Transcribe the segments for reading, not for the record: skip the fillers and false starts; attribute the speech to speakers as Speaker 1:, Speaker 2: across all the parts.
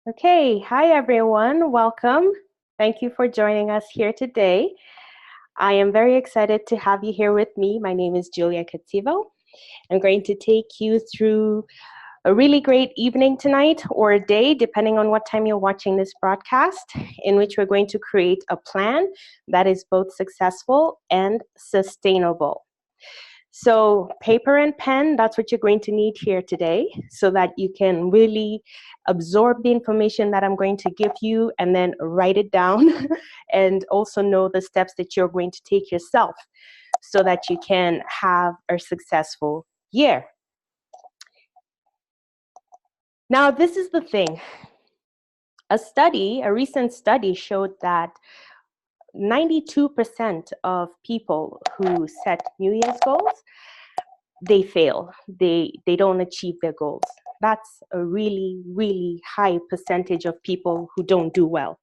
Speaker 1: Okay, hi everyone, welcome. Thank you for joining us here today. I am very excited to have you here with me. My name is Julia Cativo. I'm going to take you through a really great evening tonight or a day, depending on what time you're watching this broadcast, in which we're going to create a plan that is both successful and sustainable. So paper and pen, that's what you're going to need here today so that you can really absorb the information that I'm going to give you and then write it down and also know the steps that you're going to take yourself so that you can have a successful year. Now, this is the thing. A recent study showed that 92% of people who set New Year's goals, they fail. They don't achieve their goals. That's a really, really high percentage of people who don't do well.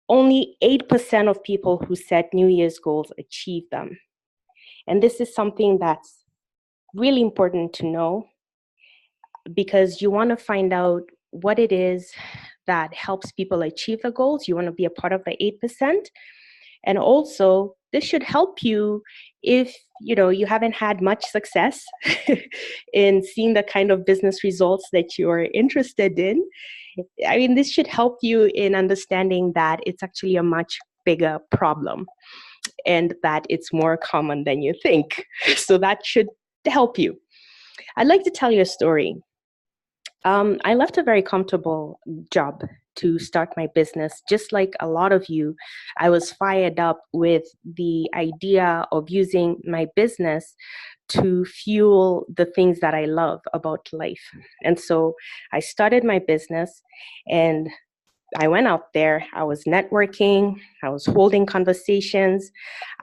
Speaker 1: Only 8% of people who set New Year's goals achieve them. And this is something that's really important to know because you want to find out what it is that helps people achieve the goals. You want to be a part of the 8%. And also, this should help you if you haven't had much success in seeing the kind of business results that you're interested in. I mean, this should help you in understanding that it's actually a much bigger problem and that it's more common than you think. So that should help you. I'd like to tell you a story. I left a very comfortable job to start my business. Just like a lot of you, I was fired up with the idea of using my business to fuel the things that I love about life. And so I started my business and I went out there, I was networking, I was holding conversations,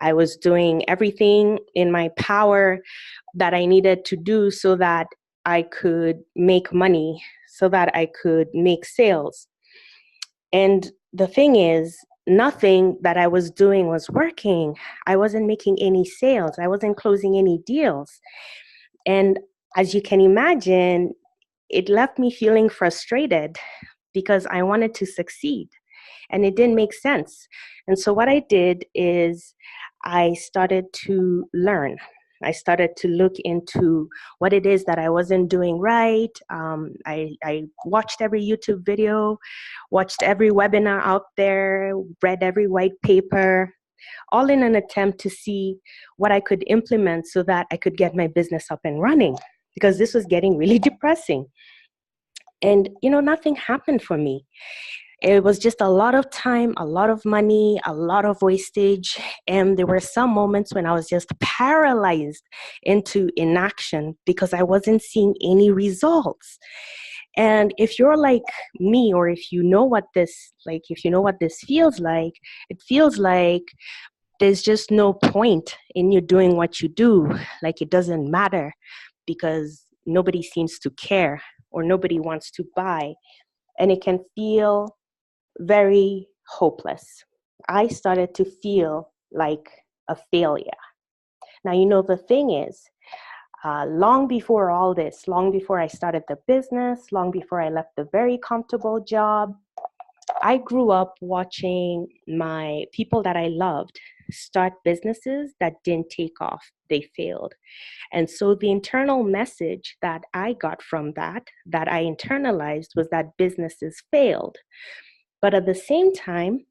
Speaker 1: I was doing everything in my power that I needed to do so that I could make money, so that I could make sales. And the thing is, nothing that I was doing was working. I wasn't making any sales. I wasn't closing any deals. And as you can imagine, it left me feeling frustrated because I wanted to succeed and it didn't make sense. And so what I did is I started to learn. I started to look into what it is that I wasn't doing right. I watched every YouTube video, watched every webinar out there, read every white paper, all in an attempt to see what I could implement so that I could get my business up and running, because this was getting really depressing. And, nothing happened for me. It was just a lot of time, a lot of money, a lot of wastage. And there were some moments when I was just paralyzed into inaction because I wasn't seeing any results. And if you're like me, or if you know what this feels like, it feels like there's just no point in you doing what you do. Like it doesn't matter because nobody seems to care or nobody wants to buy. And it can feel very hopeless. I started to feel like a failure. Now, the thing is, long before all this, long before I started the business, long before I left the very comfortable job, I grew up watching my people that I loved start businesses that didn't take off. They failed. And so the internal message that I got from that I internalized, was that businesses failed. But at the same time,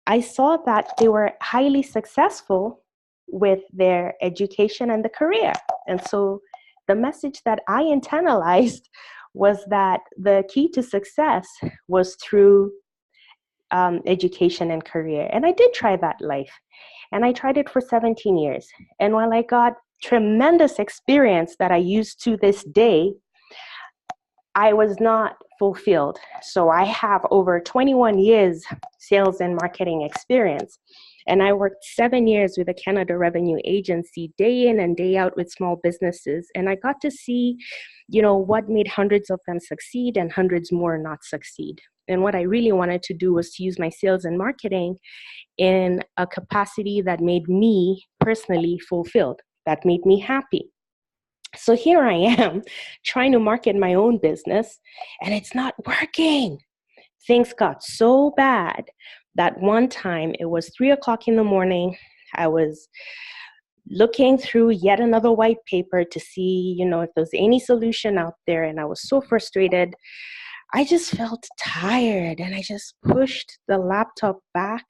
Speaker 1: I saw that they were highly successful with their education and the career. And so the message that I internalized was that the key to success was through education and career. And I did try that life. And I tried it for 17 years. And while I got tremendous experience that I use to this day, I was not fulfilled. So I have over 21 years sales and marketing experience. And I worked 7 years with the Canada Revenue Agency, day in and day out with small businesses. And I got to see, what made hundreds of them succeed and hundreds more not succeed. And what I really wanted to do was to use my sales and marketing in a capacity that made me personally fulfilled, that made me happy. So here I am trying to market my own business, and it's not working. Things got so bad that one time it was 3 o'clock in the morning. I was looking through yet another white paper to see, if there's any solution out there. And I was so frustrated. I just felt tired, and I just pushed the laptop back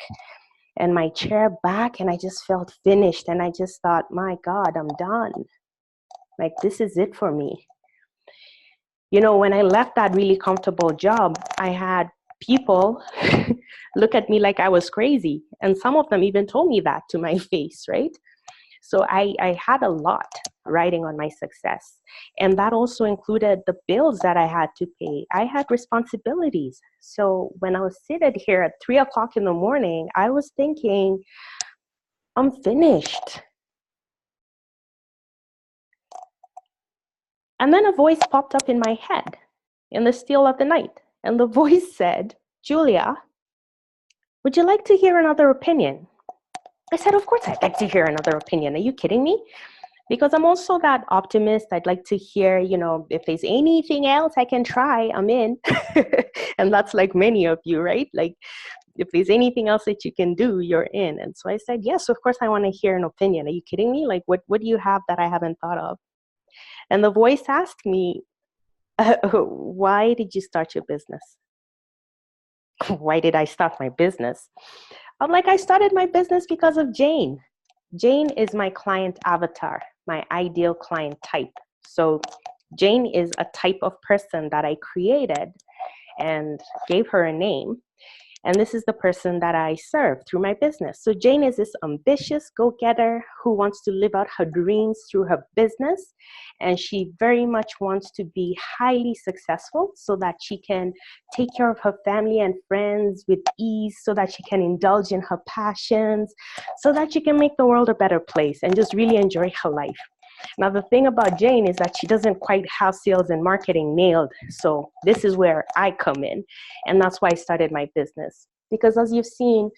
Speaker 1: and my chair back, and I just felt finished. And I just thought, my God, I'm done. Like, this is it for me. When I left that really comfortable job, I had people look at me like I was crazy. And some of them even told me that to my face, right? So I had a lot riding on my success. And that also included the bills that I had to pay. I had responsibilities. So when I was sitting here at 3 o'clock in the morning, I was thinking, I'm finished. And then a voice popped up in my head in the still of the night. And the voice said, Julia, would you like to hear another opinion? I said, of course I'd like to hear another opinion. Are you kidding me? Because I'm also that optimist. I'd like to hear, if there's anything else I can try, I'm in. And that's like many of you, right? Like, if there's anything else that you can do, you're in. And so I said, yes, of course I want to hear an opinion. Are you kidding me? Like, what do you have that I haven't thought of? And the voice asked me, why did you start your business? Why did I start my business? I'm like, I started my business because of Jane. Jane is my client avatar, my ideal client type. So Jane is a type of person that I created and gave her a name. And this is the person that I serve through my business. So Jane is this ambitious go-getter who wants to live out her dreams through her business. And she very much wants to be highly successful so that she can take care of her family and friends with ease, so that she can indulge in her passions, so that she can make the world a better place and just really enjoy her life. Now, the thing about Jane is that she doesn't quite have sales and marketing nailed. So this is where I come in. And that's why I started my business. Because as you've seen,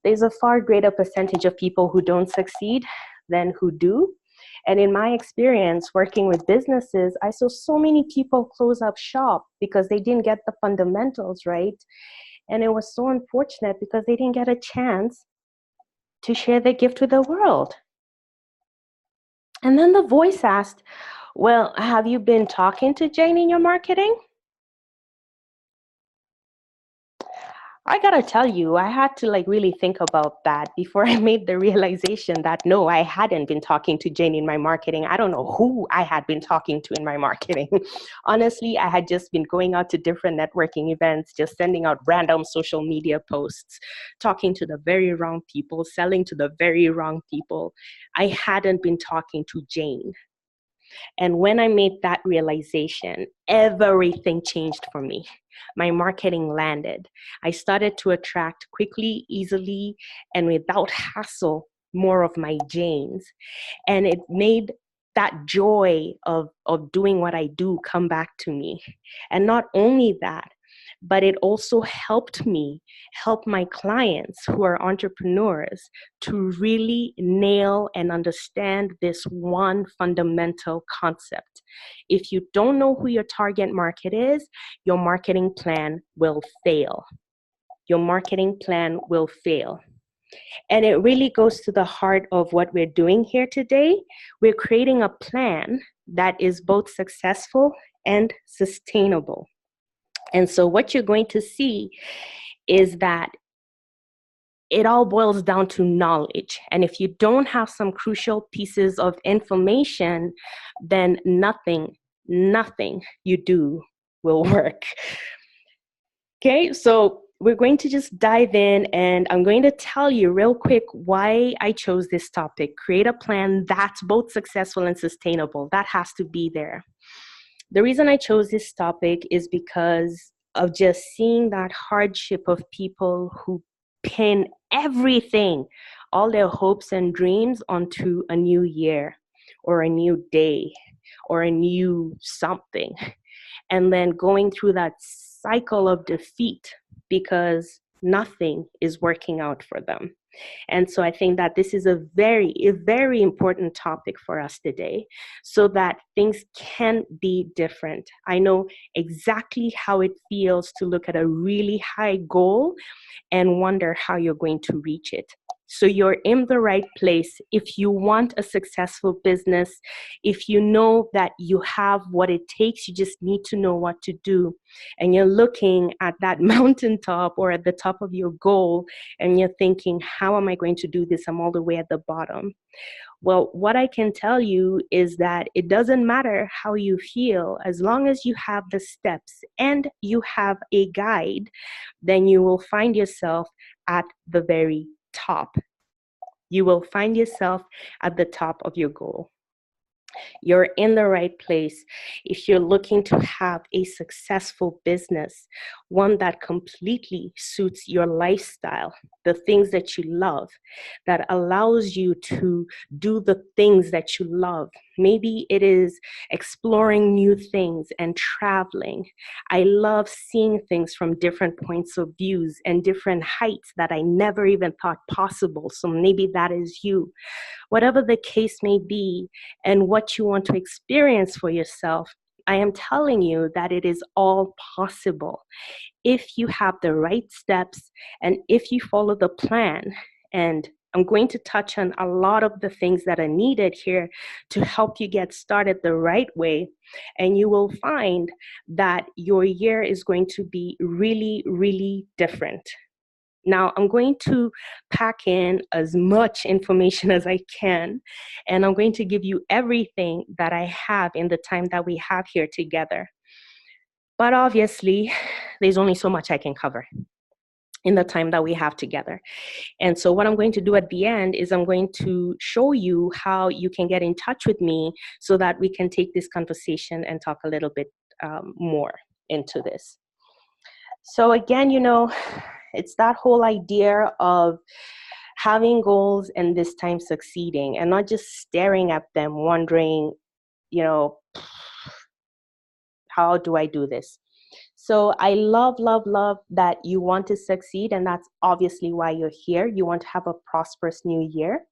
Speaker 1: there's a far greater percentage of people who don't succeed than who do. And in my experience working with businesses, I saw so many people close up shop because they didn't get the fundamentals right. And it was so unfortunate because they didn't get a chance to share their gift with the world. And then the voice asked, well, have you been talking to Jane in your marketing? I gotta tell you, I had to really think about that before I made the realization that no, I hadn't been talking to Jane in my marketing. I don't know who I had been talking to in my marketing. Honestly, I had just been going out to different networking events, just sending out random social media posts, talking to the very wrong people, selling to the very wrong people. I hadn't been talking to Jane. And when I made that realization, everything changed for me. My marketing landed. I started to attract quickly, easily, and without hassle more of my Janes. And it made that joy of doing what I do come back to me. And not only that, but it also helped me help my clients who are entrepreneurs to really nail and understand this one fundamental concept. If you don't know who your target market is, your marketing plan will fail. your marketing plan will fail. And it really goes to the heart of what we're doing here today. We're creating a plan that is both successful and sustainable. And so what you're going to see is that it all boils down to knowledge. And if you don't have some crucial pieces of information, then nothing you do will work. Okay, so we're going to just dive in, and I'm going to tell you real quick why I chose this topic. Create a plan that's both successful and sustainable. That has to be there. The reason I chose this topic is because of just seeing that hardship of people who pin everything, all their hopes and dreams onto a new year or a new day or a new something, and then going through that cycle of defeat because nothing is working out for them. And so I think that this is a very important topic for us today, so that things can be different. I know exactly how it feels to look at a really high goal and wonder how you're going to reach it. So you're in the right place if you want a successful business, if you know that you have what it takes, you just need to know what to do. And you're looking at that mountaintop or at the top of your goal and you're thinking, how am I going to do this? I'm all the way at the bottom. Well, what I can tell you is that it doesn't matter how you feel, as long as you have the steps and you have a guide, then you will find yourself at the very top. You will find yourself at the top of your goal. You're in the right place if you're looking to have a successful business, one that completely suits your lifestyle, the things that you love, that allows you to do the things that you love. Maybe it is exploring new things and traveling. I love seeing things from different points of views and different heights that I never even thought possible. So maybe that is you. Whatever the case may be, and what you want to experience for yourself, I am telling you that it is all possible if you have the right steps and if you follow the plan. And I'm going to touch on a lot of the things that are needed here to help you get started the right way. And you will find that your year is going to be really different. Now, I'm going to pack in as much information as I can, and I'm going to give you everything that I have in the time that we have here together. But obviously, there's only so much I can cover in the time that we have together. And so what I'm going to do at the end is I'm going to show you how you can get in touch with me so that we can take this conversation and talk a little bit more into this. So again, it's that whole idea of having goals and this time succeeding and not just staring at them wondering, how do I do this? So I love that you want to succeed, and that's obviously why you're here. You want to have a prosperous new year.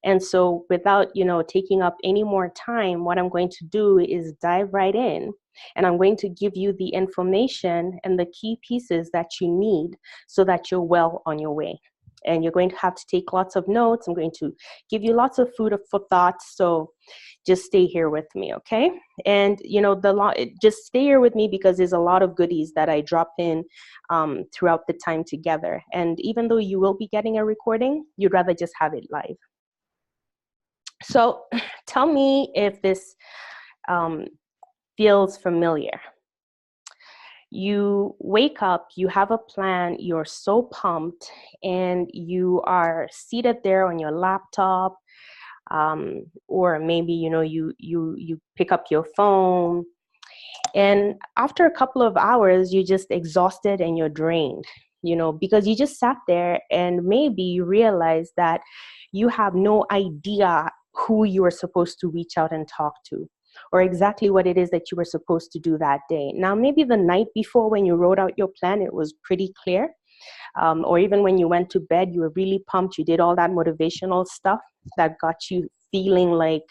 Speaker 1: And so without, taking up any more time, what I'm going to do is dive right in, and I'm going to give you the information and the key pieces that you need so that you're well on your way. And you're going to have to take lots of notes. I'm going to give you lots of food for thought. So just stay here with me, okay? And, just stay here with me because there's a lot of goodies that I drop in throughout the time together. And even though you will be getting a recording, you'd rather just have it live. So tell me if this feels familiar. You wake up, you have a plan, you're so pumped, and you are seated there on your laptop, or maybe, you pick up your phone, and after a couple of hours, you're just exhausted and you're drained, because you just sat there and maybe you realize that you have no idea who you are supposed to reach out and talk to, or exactly what it is that you were supposed to do that day. Now, maybe the night before when you wrote out your plan, it was pretty clear. Or even when you went to bed, you were really pumped. You did all that motivational stuff that got you feeling like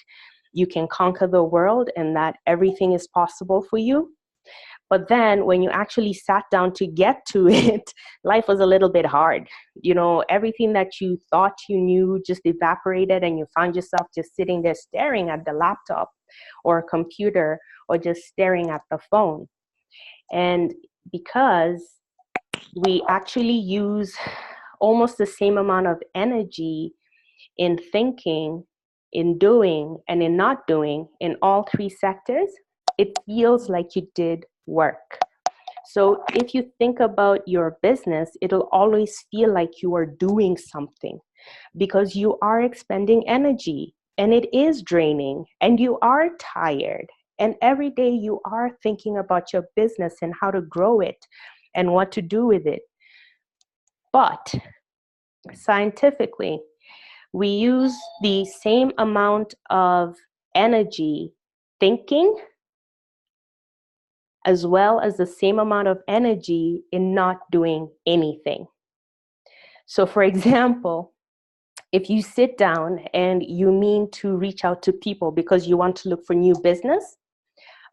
Speaker 1: you can conquer the world and that everything is possible for you. But then when you actually sat down to get to it, life was a little bit hard. Everything that you thought you knew just evaporated, and you found yourself just sitting there staring at the laptop or computer, or just staring at the phone. And because we actually use almost the same amount of energy in thinking, in doing, and in not doing in all three sectors, it feels like you did work. So if you think about your business, it'll always feel like you are doing something, because you are expending energy, and it is draining, and you are tired. And every day you are thinking about your business and how to grow it and what to do with it. But scientifically, we use the same amount of energy thinking, as well as the same amount of energy in not doing anything. So for example, if you sit down and you mean to reach out to people because you want to look for new business,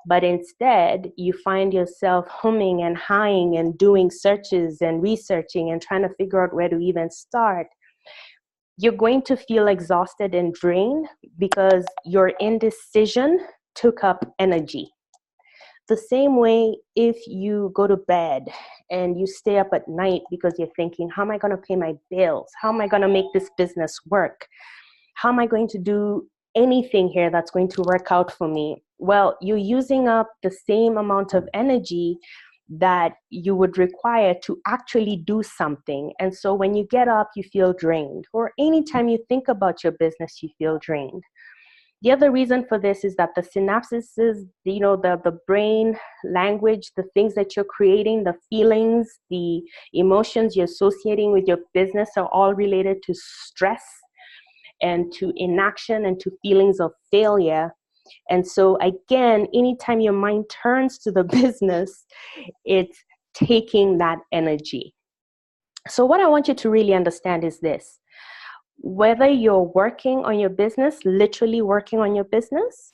Speaker 1: but instead you find yourself humming and hawing and doing searches and researching and trying to figure out where to even start, you're going to feel exhausted and drained because your indecision took up energy. The same way, if you go to bed and you stay up at night because you're thinking, how am I going to pay my bills? How am I going to make this business work? How am I going to do anything here that's going to work out for me? Well, you're using up the same amount of energy that you would require to actually do something. And so when you get up, you feel drained. Or anytime you think about your business, you feel drained. The other reason for this is that the synapses, the brain language, the things that you're creating, the feelings, the emotions you're associating with your business are all related to stress and to inaction and to feelings of failure. And so again, anytime your mind turns to the business, it's taking that energy. So what I want you to really understand is this: whether you're working on your business, literally working on your business,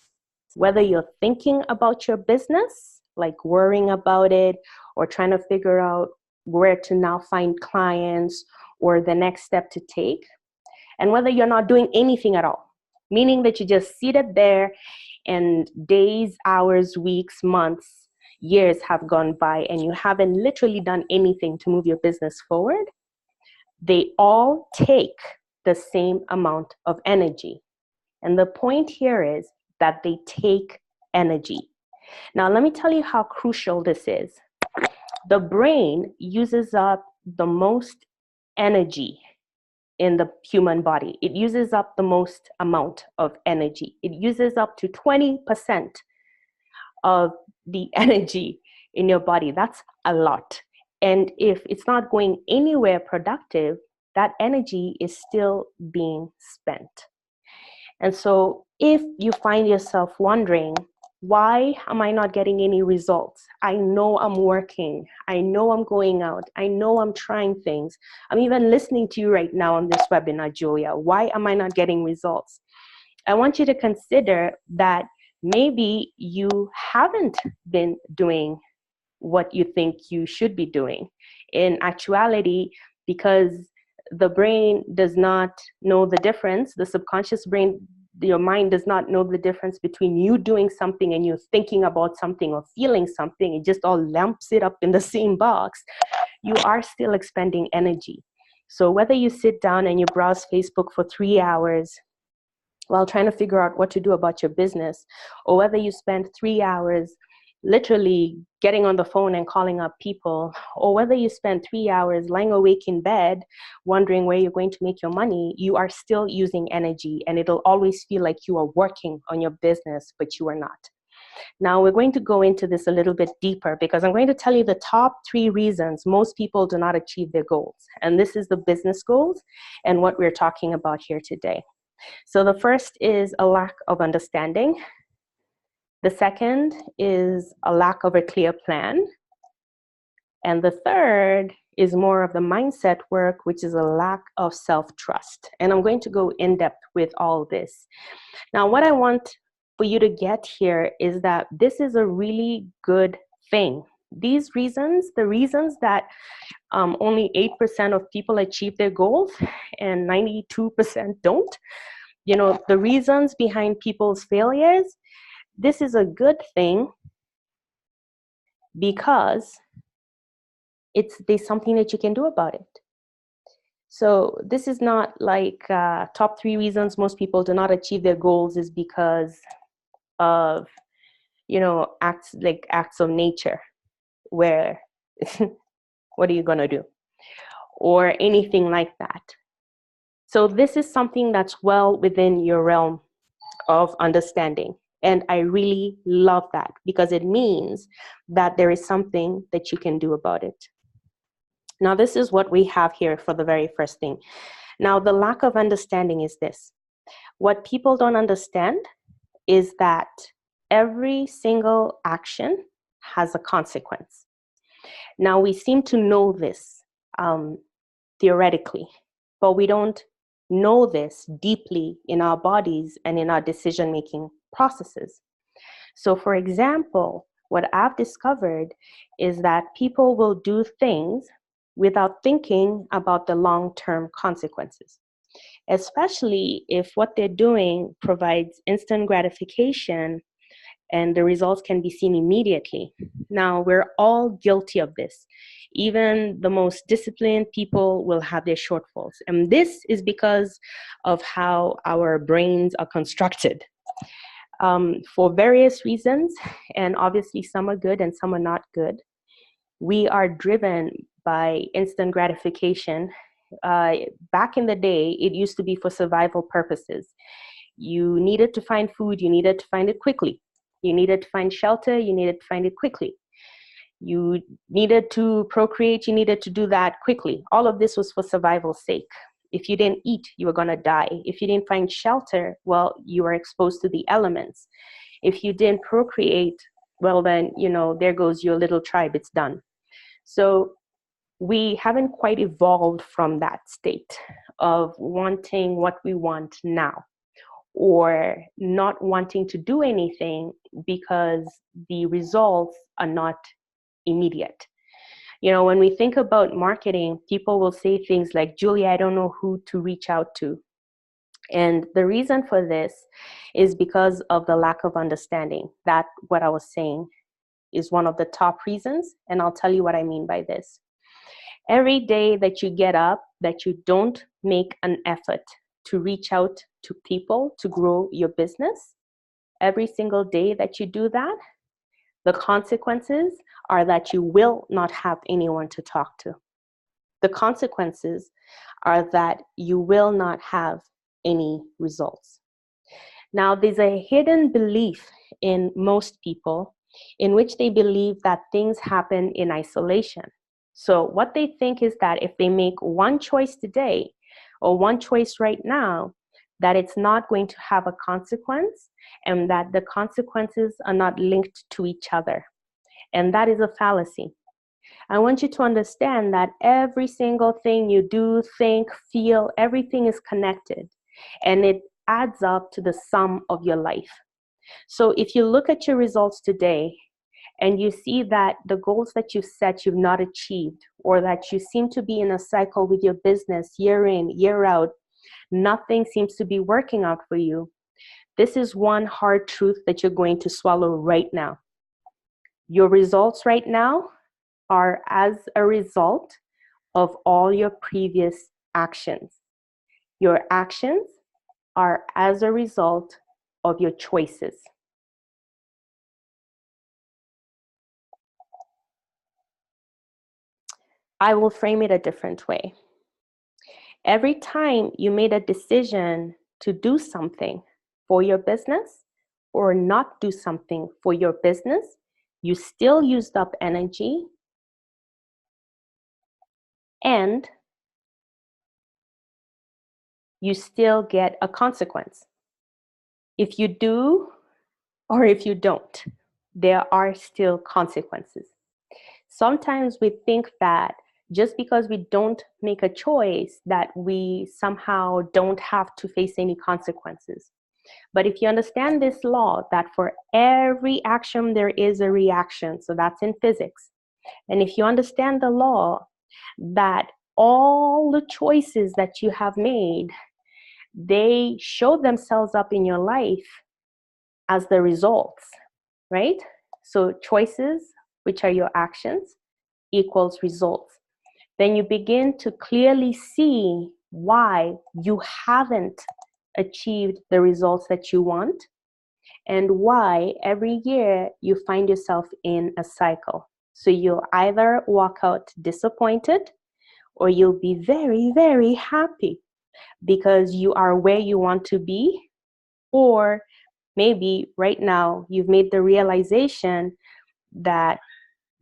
Speaker 1: whether you're thinking about your business, like worrying about it or trying to figure out where to now find clients or the next step to take, and whether you're not doing anything at all, meaning that you just seated there and days, hours, weeks, months, years have gone by and you haven't literally done anything to move your business forward, they all take the same amount of energy. And the point here is that they take energy. Now, let me tell you how crucial this is. The brain uses up the most energy in the human body. It uses up the most amount of energy. It uses up to 20% of the energy in your body. That's a lot. And if it's not going anywhere productive, that energy is still being spent. And so if you find yourself wondering, why am I not getting any results? I know I'm working. I know I'm going out. I know I'm trying things. I'm even listening to you right now on this webinar, Julia. Why am I not getting results? I want you to consider that maybe you haven't been doing what you think you should be doing. In actuality, because the brain does not know the difference, the subconscious brain, your mind does not know the difference between you doing something and you thinking about something or feeling something. It just all lumps it up in the same box. You are still expending energy. So whether you sit down and you browse Facebook for 3 hours while trying to figure out what to do about your business, or whether you spend 3 hours literally getting on the phone and calling up people, or whether you spend 3 hours lying awake in bed wondering where you're going to make your money, you are still using energy, and it'll always feel like you are working on your business, but you are not. Now we're going to go into this a little bit deeper, because I'm going to tell you the top 3 reasons most people do not achieve their goals. And this is the business goals and what we're talking about here today. So the first is a lack of understanding. The second is a lack of a clear plan. And the third is more of the mindset work, which is a lack of self-trust. And I'm going to go in depth with all this. Now, what I want for you to get here is that this is a really good thing. These reasons, the reasons that only 8% of people achieve their goals and 92% don't, you know, the reasons behind people's failures, this is a good thing because there's something that you can do about it. So this is not like top 3 reasons most people do not achieve their goals is because of, you know, acts of nature, where what are you going to do, or anything like that. So this is something that's well within your realm of understanding. And I really love that because it means that there is something that you can do about it. Now, this is what we have here for the very first thing. Now, the lack of understanding is this. What people don't understand is that every single action has a consequence. Now, we seem to know this theoretically, but we don't know this deeply in our bodies and in our decision-making processes. So, for example, what I've discovered is that people will do things without thinking about the long-term consequences, especially if what they're doing provides instant gratification and the results can be seen immediately. Now, we're all guilty of this. Even the most disciplined people will have their shortfalls. And this is because of how our brains are constructed. For various reasons, and obviously some are good and some are not good, we are driven by instant gratification. Back in the day, it used to be for survival purposes. You needed to find food, you needed to find it quickly. You needed to find shelter, you needed to find it quickly. You needed to procreate, you needed to do that quickly. All of this was for survival's sake. If you didn't eat, you were going to die. If you didn't find shelter, well, you were exposed to the elements. If you didn't procreate, well, then, you know, there goes your little tribe, it's done. So we haven't quite evolved from that state of wanting what we want now, or not wanting to do anything because the results are not immediate. You know, when we think about marketing, people will say things like, Julia, I don't know who to reach out to. And the reason for this is because of the lack of understanding. That, what I was saying, is one of the top reasons. And I'll tell you what I mean by this. Every day that you get up, that you don't make an effort to reach out to people to grow your business, every single day that you do that, the consequences are that you will not have anyone to talk to. The consequences are that you will not have any results. Now, there's a hidden belief in most people in which they believe that things happen in isolation. So what they think is that if they make one choice today or one choice right now, that it's not going to have a consequence and that the consequences are not linked to each other. And that is a fallacy. I want you to understand that every single thing you do, think, feel, everything is connected and it adds up to the sum of your life. So if you look at your results today and you see that the goals that you set you've not achieved, or that you seem to be in a cycle with your business year in, year out, nothing seems to be working out for you, this is one hard truth that you're going to swallow right now. Your results right now are as a result of all your previous actions. Your actions are as a result of your choices. I will frame it a different way. Every time you made a decision to do something for your business or not do something for your business, you still used up energy and you still get a consequence. If you do or if you don't, there are still consequences. Sometimes we think that just because we don't make a choice that we somehow don't have to face any consequences. But if you understand this law, that for every action there is a reaction, so that's in physics. And if you understand the law that all the choices that you have made, they show themselves up in your life as the results, right? So choices, which are your actions, equals results. Then you begin to clearly see why you haven't achieved the results that you want, and why every year you find yourself in a cycle. So you'll either walk out disappointed, or you'll be very, very happy because you are where you want to be. Or maybe right now you've made the realization that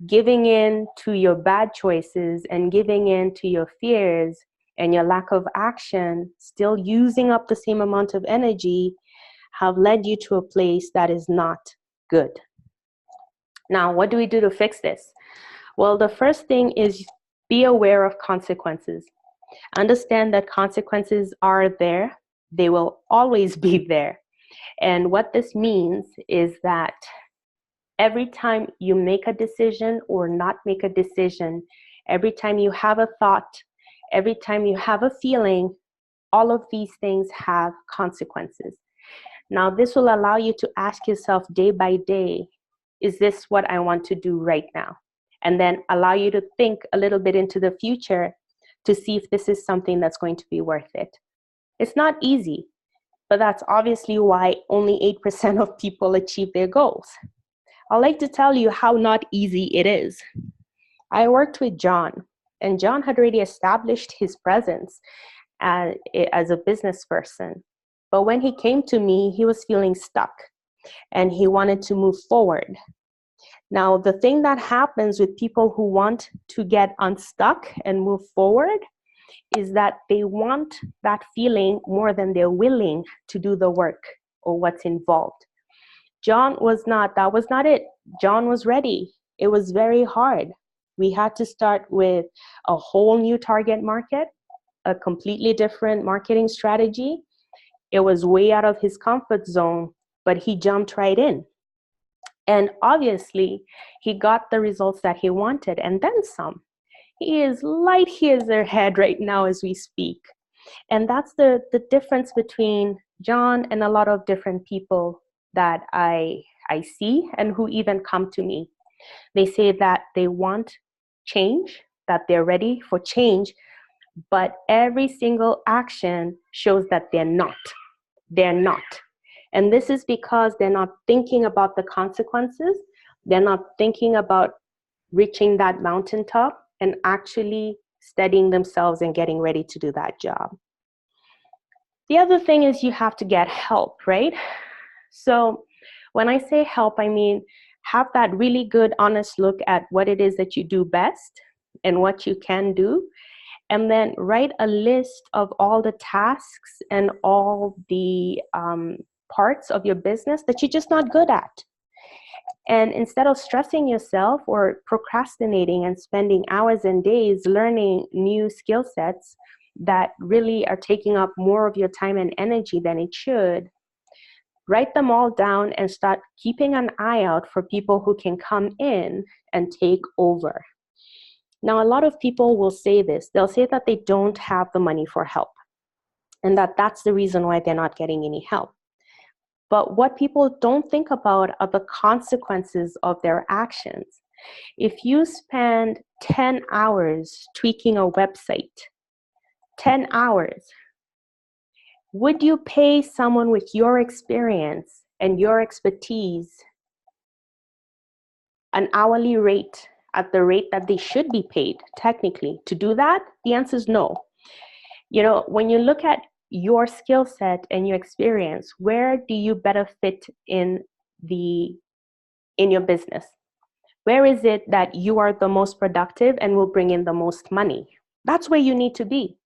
Speaker 1: giving in to your bad choices and giving in to your fears and your lack of action, still using up the same amount of energy, have led you to a place that is not good. Now, what do we do to fix this? Well, the first thing is be aware of consequences. Understand that consequences are there. They will always be there. And what this means is that every time you make a decision or not make a decision, every time you have a thought, every time you have a feeling, all of these things have consequences. Now, this will allow you to ask yourself day by day, is this what I want to do right now? And then allow you to think a little bit into the future to see if this is something that's going to be worth it. It's not easy, but that's obviously why only 8% of people achieve their goals. I'd like to tell you how not easy it is. I worked with John, and John had already established his presence as a business person. But when he came to me, he was feeling stuck and he wanted to move forward. Now, the thing that happens with people who want to get unstuck and move forward is that they want that feeling more than they're willing to do the work or what's involved. John was not, that was not it. John was ready. It was very hard. We had to start with a whole new target market, a completely different marketing strategy. It was way out of his comfort zone, but he jumped right in. And obviously, he got the results that he wanted and then some. He is light years ahead right now as we speak. And that's the difference between John and a lot of different people that I see and who even come to me. They say that they want change, that they're ready for change, but every single action shows that they're not. They're not. And this is because they're not thinking about the consequences. They're not thinking about reaching that mountaintop and actually studying themselves and getting ready to do that job. The other thing is you have to get help, right? So when I say help, I mean have that really good, honest look at what it is that you do best and what you can do. And then write a list of all the tasks and all the parts of your business that you're just not good at. And instead of stressing yourself or procrastinating and spending hours and days learning new skill sets that really are taking up more of your time and energy than it should, write them all down and start keeping an eye out for people who can come in and take over. Now, a lot of people will say this. They'll say that they don't have the money for help and that that's the reason why they're not getting any help. But what people don't think about are the consequences of their actions. If you spend 10 hours tweaking a website, 10 hours, would you pay someone with your experience and your expertise an hourly rate at the rate that they should be paid technically to do that? The answer is no. You know, when you look at your skill set and your experience, where do you better fit in your business? Where is it that you are the most productive and will bring in the most money? That's where you need to be.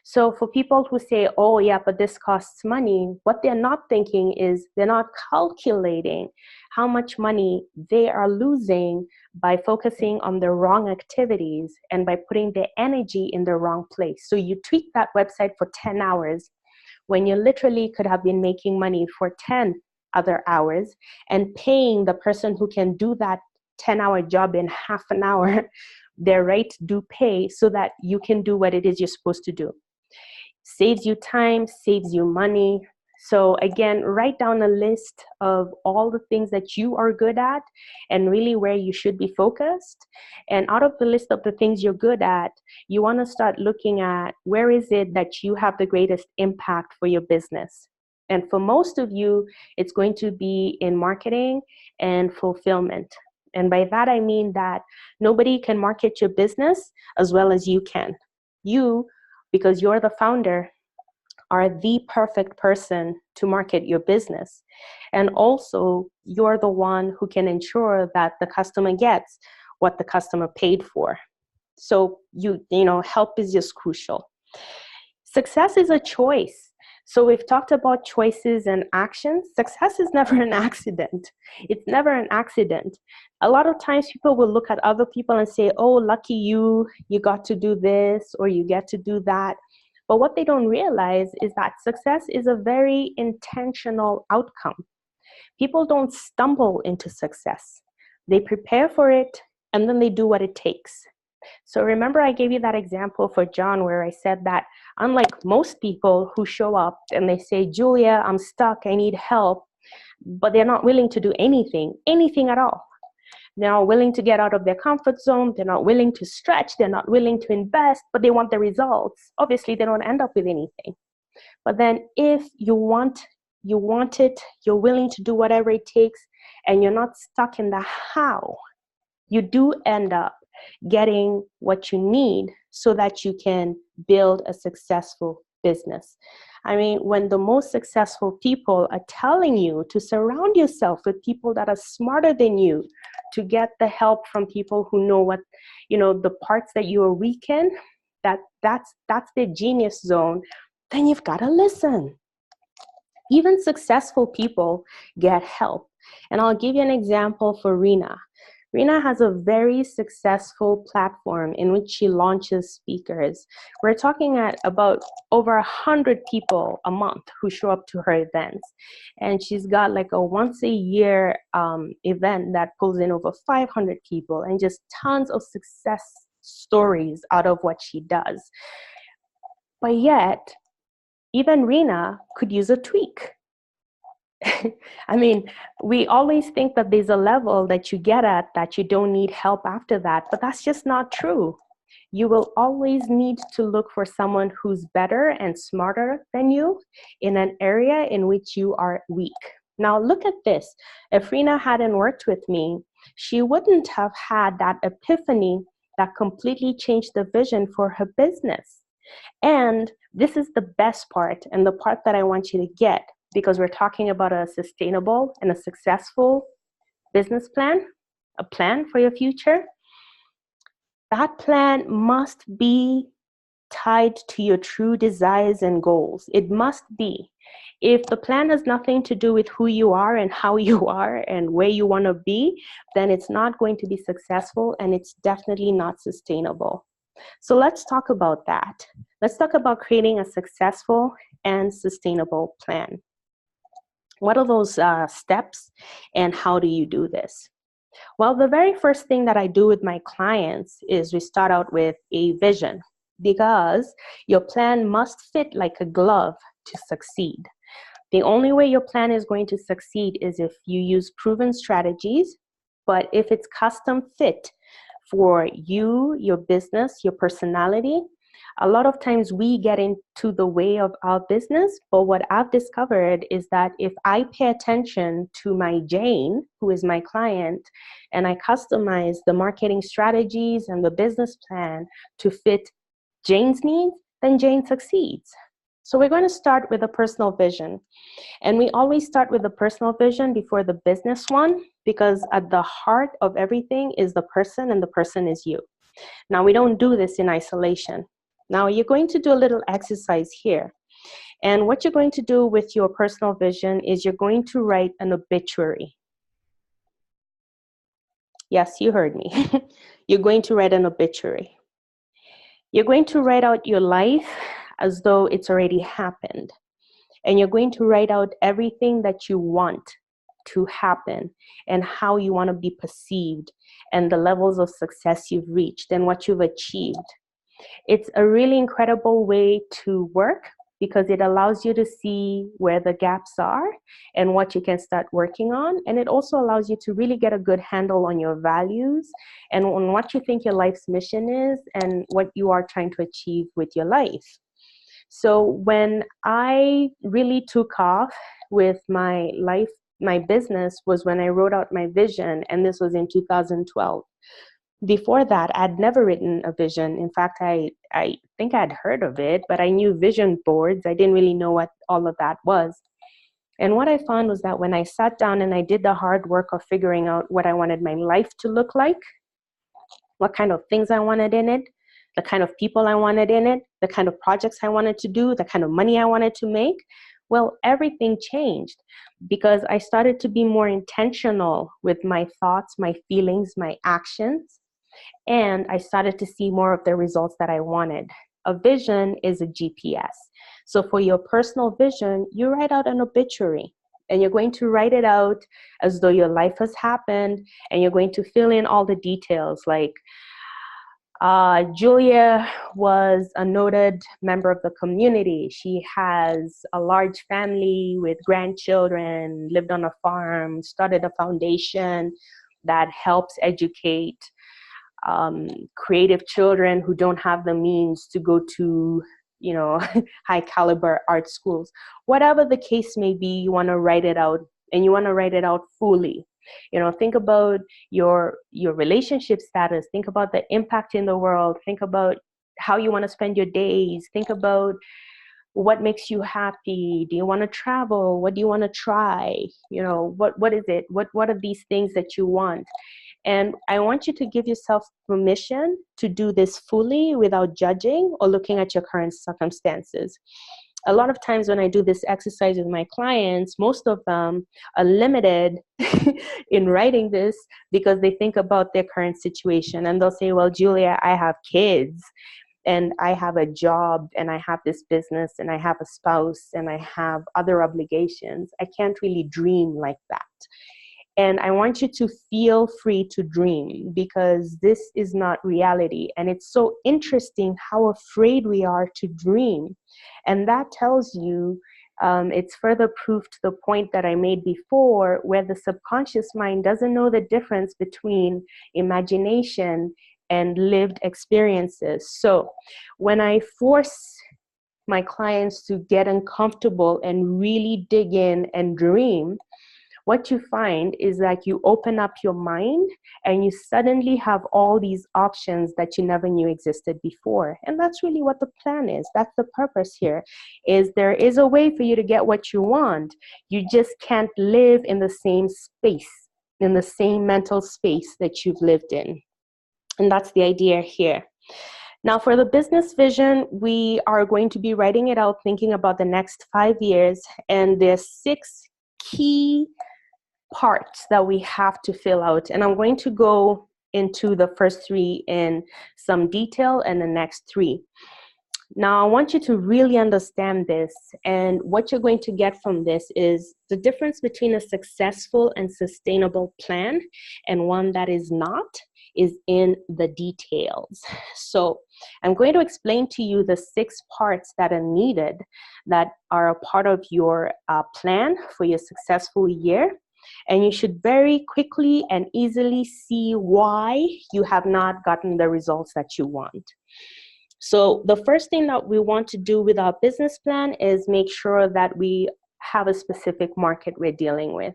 Speaker 1: So for people who say, oh yeah, but this costs money, what they're not thinking is they're not calculating how much money they are losing by focusing on the wrong activities and by putting their energy in the wrong place. So you tweak that website for 10 hours when you literally could have been making money for 10 other hours and paying the person who can do that 10-hour job in half an hour their right due pay so that you can do what it is you're supposed to do. Saves you time, saves you money. So again, write down a list of all the things that you are good at and really where you should be focused. And out of the list of the things you're good at, you want to start looking at where is it that you have the greatest impact for your business. And for most of you, it's going to be in marketing and fulfillment. And by that, I mean that nobody can market your business as well as you can. You, because you're the founder, are the perfect person to market your business. And also, you're the one who can ensure that the customer gets what the customer paid for. So you know, help is just crucial. Success is a choice. So we've talked about choices and actions. Success is never an accident. It's never an accident. A lot of times people will look at other people and say, oh, lucky you, you got to do this or you get to do that. But what they don't realize is that success is a very intentional outcome. People don't stumble into success. They prepare for it and then they do what it takes. So remember I gave you that example for John where I said that unlike most people who show up and they say, Julia, I'm stuck, I need help, but they're not willing to do anything at all. They're not willing to get out of their comfort zone. They're not willing to stretch. They're not willing to invest, but they want the results. Obviously, they don't end up with anything. But then if you want it, you're willing to do whatever it takes, and you're not stuck in the how, you do end up getting what you need so that you can build a successful business. I mean, when the most successful people are telling you to surround yourself with people that are smarter than you, to get the help from people who know what, you know, the parts that you are weak in, that's the genius zone, then you've got to listen. Even successful people get help. And I'll give you an example for Rena. Rena has a very successful platform in which she launches speakers. We're talking at about over 100 people a month who show up to her events. And she's got like a once a year event that pulls in over 500 people and just tons of success stories out of what she does. But yet, even Rena could use a tweak. I mean, we always think that there's a level that you get at that you don't need help after that, but that's just not true. You will always need to look for someone who's better and smarter than you in an area in which you are weak. Now look at this. If Rena hadn't worked with me, she wouldn't have had that epiphany that completely changed the vision for her business. And this is the best part, and the part that I want you to get, because we're talking about a sustainable and a successful business plan, a plan for your future. That plan must be tied to your true desires and goals. It must be. If the plan has nothing to do with who you are and how you are and where you want to be, then it's not going to be successful and it's definitely not sustainable. So let's talk about that. Let's talk about creating a successful and sustainable plan. What are those steps and how do you do this? Well, the very first thing that I do with my clients is we start out with a vision, because your plan must fit like a glove to succeed. The only way your plan is going to succeed is if you use proven strategies, but if it's custom fit for you, your business, your personality. A lot of times we get into the way of our business, but what I've discovered is that if I pay attention to my Jane, who is my client, and I customize the marketing strategies and the business plan to fit Jane's needs, then Jane succeeds. So we're going to start with a personal vision. And we always start with the personal vision before the business one, because at the heart of everything is the person, and the person is you. Now, we don't do this in isolation. Now, you're going to do a little exercise here. And what you're going to do with your personal vision is you're going to write an obituary. Yes, you heard me. You're going to write an obituary. You're going to write out your life as though it's already happened. and you're going to write out everything that you want to happen and how you want to be perceived and the levels of success you've reached and what you've achieved. It's a really incredible way to work because it allows you to see where the gaps are and what you can start working on. And it also allows you to really get a good handle on your values and on what you think your life's mission is and what you are trying to achieve with your life. So when I really took off with my life, my business was when I wrote out my vision, and this was in 2012. Before that, I'd never written a vision. In fact, I think I'd heard of it, but I knew vision boards. I didn't really know what all of that was. And what I found was that when I sat down and I did the hard work of figuring out what I wanted my life to look like, what kind of things I wanted in it, the kind of people I wanted in it, the kind of projects I wanted to do, the kind of money I wanted to make, well, everything changed because I started to be more intentional with my thoughts, my feelings, my actions. And I started to see more of the results that I wanted. A vision is a GPS. So for your personal vision, you write out an obituary, and you're going to write it out as though your life has happened, and you're going to fill in all the details like, Julia was a noted member of the community. She has a large family with grandchildren, lived on a farm, started a foundation that helps educate creative children who don't have the means to go to, high caliber art schools. Whatever the case may be, you want to write it out, and you want to write it out fully. Think about your relationship status. Think about the impact in the world. Think about how you want to spend your days. Think about what makes you happy. Do you want to travel? What do you want to try? What is it? What are these things that you want? And I want you to give yourself permission to do this fully without judging or looking at your current circumstances. A lot of times when I do this exercise with my clients, most of them are limited in writing this because they think about their current situation and they'll say, well, Julia, I have kids and I have a job and I have this business and I have a spouse and I have other obligations. I can't really dream like that. And I want you to feel free to dream because this is not reality. And it's so interesting how afraid we are to dream. And that tells you, it's further proof to the point that I made before, where the subconscious mind doesn't know the difference between imagination and lived experiences. So when I force my clients to get uncomfortable and really dig in and dream, what you find is that you open up your mind and you suddenly have all these options that you never knew existed before. And that's really what the plan is. That's the purpose here, is there is a way for you to get what you want. You just can't live in the same space, in the same mental space that you've lived in. And that's the idea here. Now, for the business vision, we are going to be writing it out, thinking about the next 5 years. And there's 6 key parts that we have to fill out. And I'm going to go into the first 3 in some detail and the next 3. Now, I want you to really understand this. And what you're going to get from this is the difference between a successful and sustainable plan and one that is not is in the details. So I'm going to explain to you the 6 parts that are needed that are a part of your plan for your successful year. And you should very quickly and easily see why you have not gotten the results that you want. So the first thing that we want to do with our business plan is make sure that we have a specific market we're dealing with.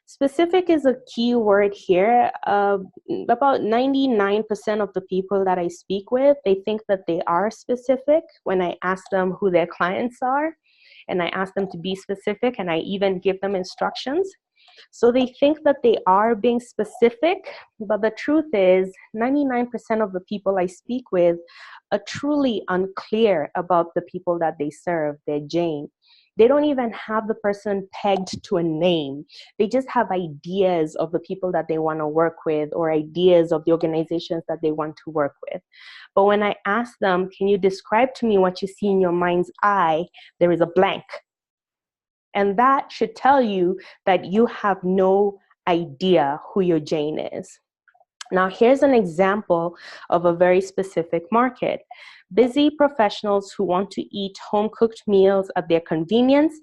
Speaker 1: Specific is a key word here. About 99% of the people that I speak with, they think that they are specific when I ask them who their clients are, and I ask them to be specific, and I even give them instructions. So they think that they are being specific, but the truth is 99% of the people I speak with are truly unclear about the people that they serve, their Jane. They don't even have the person pegged to a name. They just have ideas of the people that they want to work with or ideas of the organizations that they want to work with. But when I ask them, can you describe to me what you see in your mind's eye? There is a blank. And that should tell you that you have no idea who your Jane is. Now, here's an example of a very specific market. Busy professionals who want to eat home-cooked meals at their convenience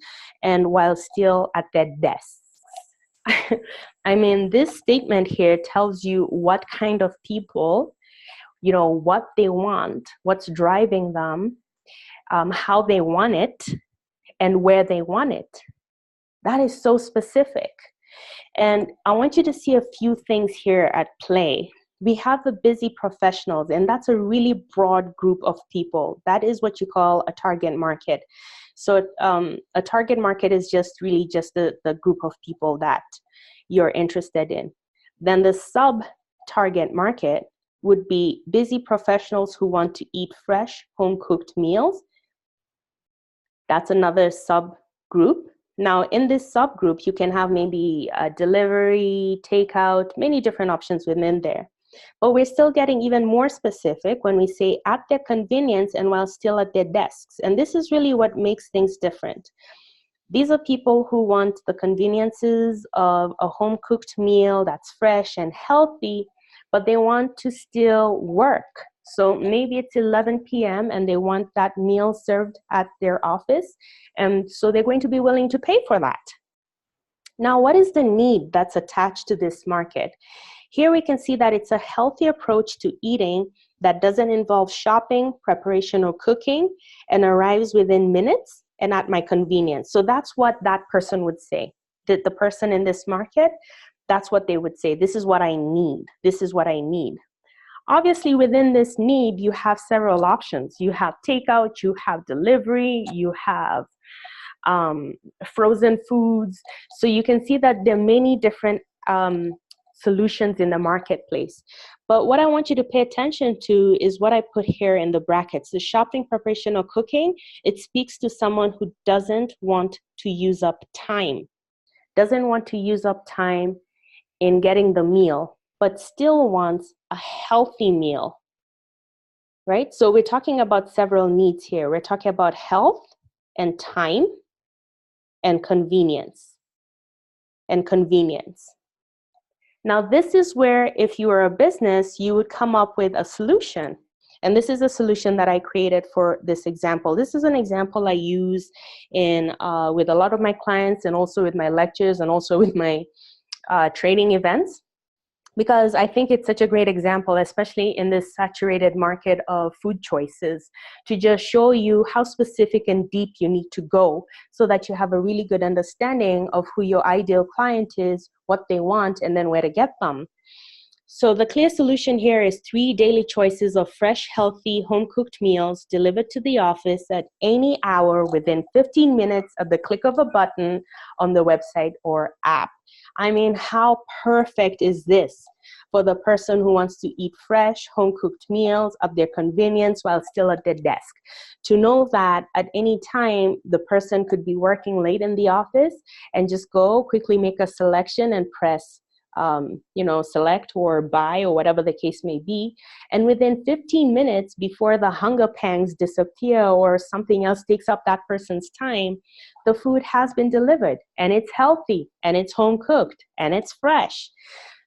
Speaker 1: and while still at their desks. I mean, this statement here tells you what kind of people, what they want, what's driving them, how they want it, and where they want it. That is so specific. And I want you to see a few things here at play. We have the busy professionals, and that's a really broad group of people. That is what you call a target market. So a target market is just really just the group of people that you're interested in. Then the sub-target market would be busy professionals who want to eat fresh, home-cooked meals. That's another subgroup. Now, in this subgroup, you can have maybe a delivery, takeout, many different options within there. But we're still getting even more specific when we say at their convenience and while still at their desks. And this is really what makes things different. These are people who want the conveniences of a home-cooked meal that's fresh and healthy, but they want to still work. So maybe it's 11 p.m. and they want that meal served at their office. And so they're going to be willing to pay for that. Now, what is the need that's attached to this market? Here we can see that it's a healthy approach to eating that doesn't involve shopping, preparation, or cooking, and arrives within minutes and at my convenience. So that's what that person would say. The person in this market, that's what they would say. This is what I need. This is what I need. Obviously, within this need, you have several options. You have takeout, you have delivery, you have frozen foods. So you can see that there are many different solutions in the marketplace. But what I want you to pay attention to is what I put here in the brackets. The shopping, preparation, or cooking, it speaks to someone who doesn't want to use up time, doesn't want to use up time in getting the meal, but still wants a healthy meal, right? So we're talking about several needs here. We're talking about health and time and convenience. Now, this is where if you are a business, you would come up with a solution. And this is a solution that I created for this example. This is an example I use with a lot of my clients and also with my lectures and also with my training events, because I think it's such a great example, especially in this saturated market of food choices, to just show you how specific and deep you need to go so that you have a really good understanding of who your ideal client is, what they want, and then where to get them. So the clear solution here is 3 daily choices of fresh, healthy, home-cooked meals delivered to the office at any hour within 15 minutes at the click of a button on the website or app. I mean, how perfect is this for the person who wants to eat fresh, home-cooked meals at their convenience while still at their desk? To know that at any time, the person could be working late in the office and just go quickly make a selection and press select or buy or whatever the case may be. And within 15 minutes before the hunger pangs disappear or something else takes up that person's time, the food has been delivered and it's healthy and it's home cooked and it's fresh.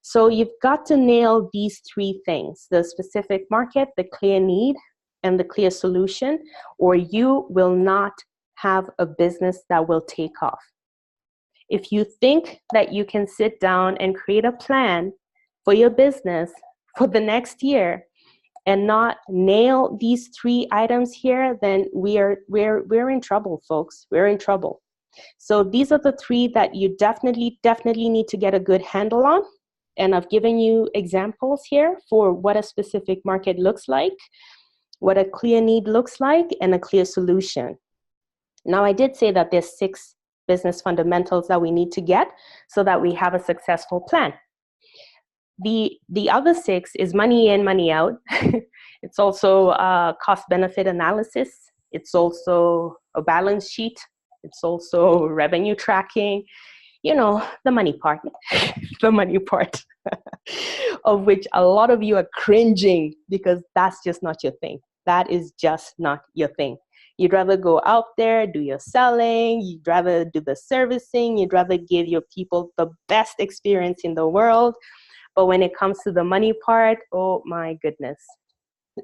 Speaker 1: So you've got to nail these 3 things: the specific market, the clear need, and the clear solution, or you will not have a business that will take off. If you think that you can sit down and create a plan for your business for the next year and not nail these 3 items here, then we're in trouble, folks. We're in trouble. So these are the 3 that you definitely need to get a good handle on. And I've given you examples here for what a specific market looks like, what a clear need looks like, and a clear solution. Now, I did say that there's 6 business fundamentals that we need to get so that we have a successful plan. The other 6 is money in, money out. It's also cost-benefit analysis. It's also a balance sheet. It's also revenue tracking. The money part, the money part of which a lot of you are cringing because that's just not your thing. That is just not your thing. You'd rather go out there, do your selling, you'd rather do the servicing, you'd rather give your people the best experience in the world. But when it comes to the money part, oh my goodness.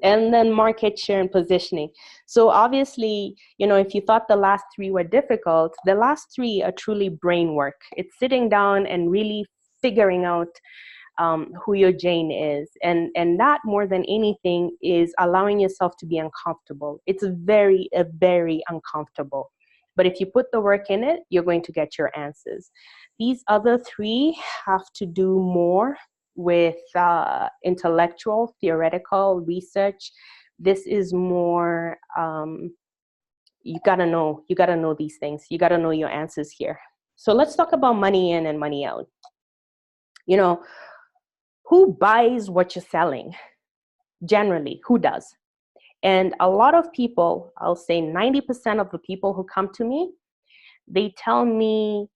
Speaker 1: And then market share and positioning. So obviously, you know, if you thought the last three were difficult, the last three are truly brain work. It's sitting down and really figuring out who your Jane is. And that more than anything is allowing yourself to be uncomfortable. It's very uncomfortable. But if you put the work in it, you're going to get your answers. These other three have to do more with intellectual, theoretical research. This is more, you gotta know these things. You gotta know your answers here. So let's talk about money in and money out. You know, who buys what you're selling? Generally, who does? And a lot of people, I'll say 90% of the people who come to me, they tell me,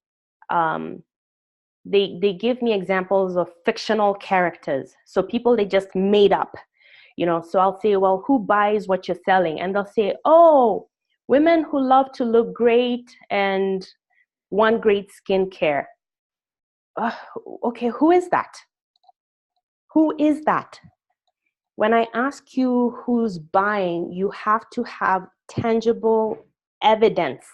Speaker 1: they give me examples of fictional characters. So people they just made up, you know. So I'll say, well, who buys what you're selling? And they'll say, oh, women who love to look great and want great skincare. Okay, who is that? Who is that? When I ask you who's buying, you have to have tangible evidence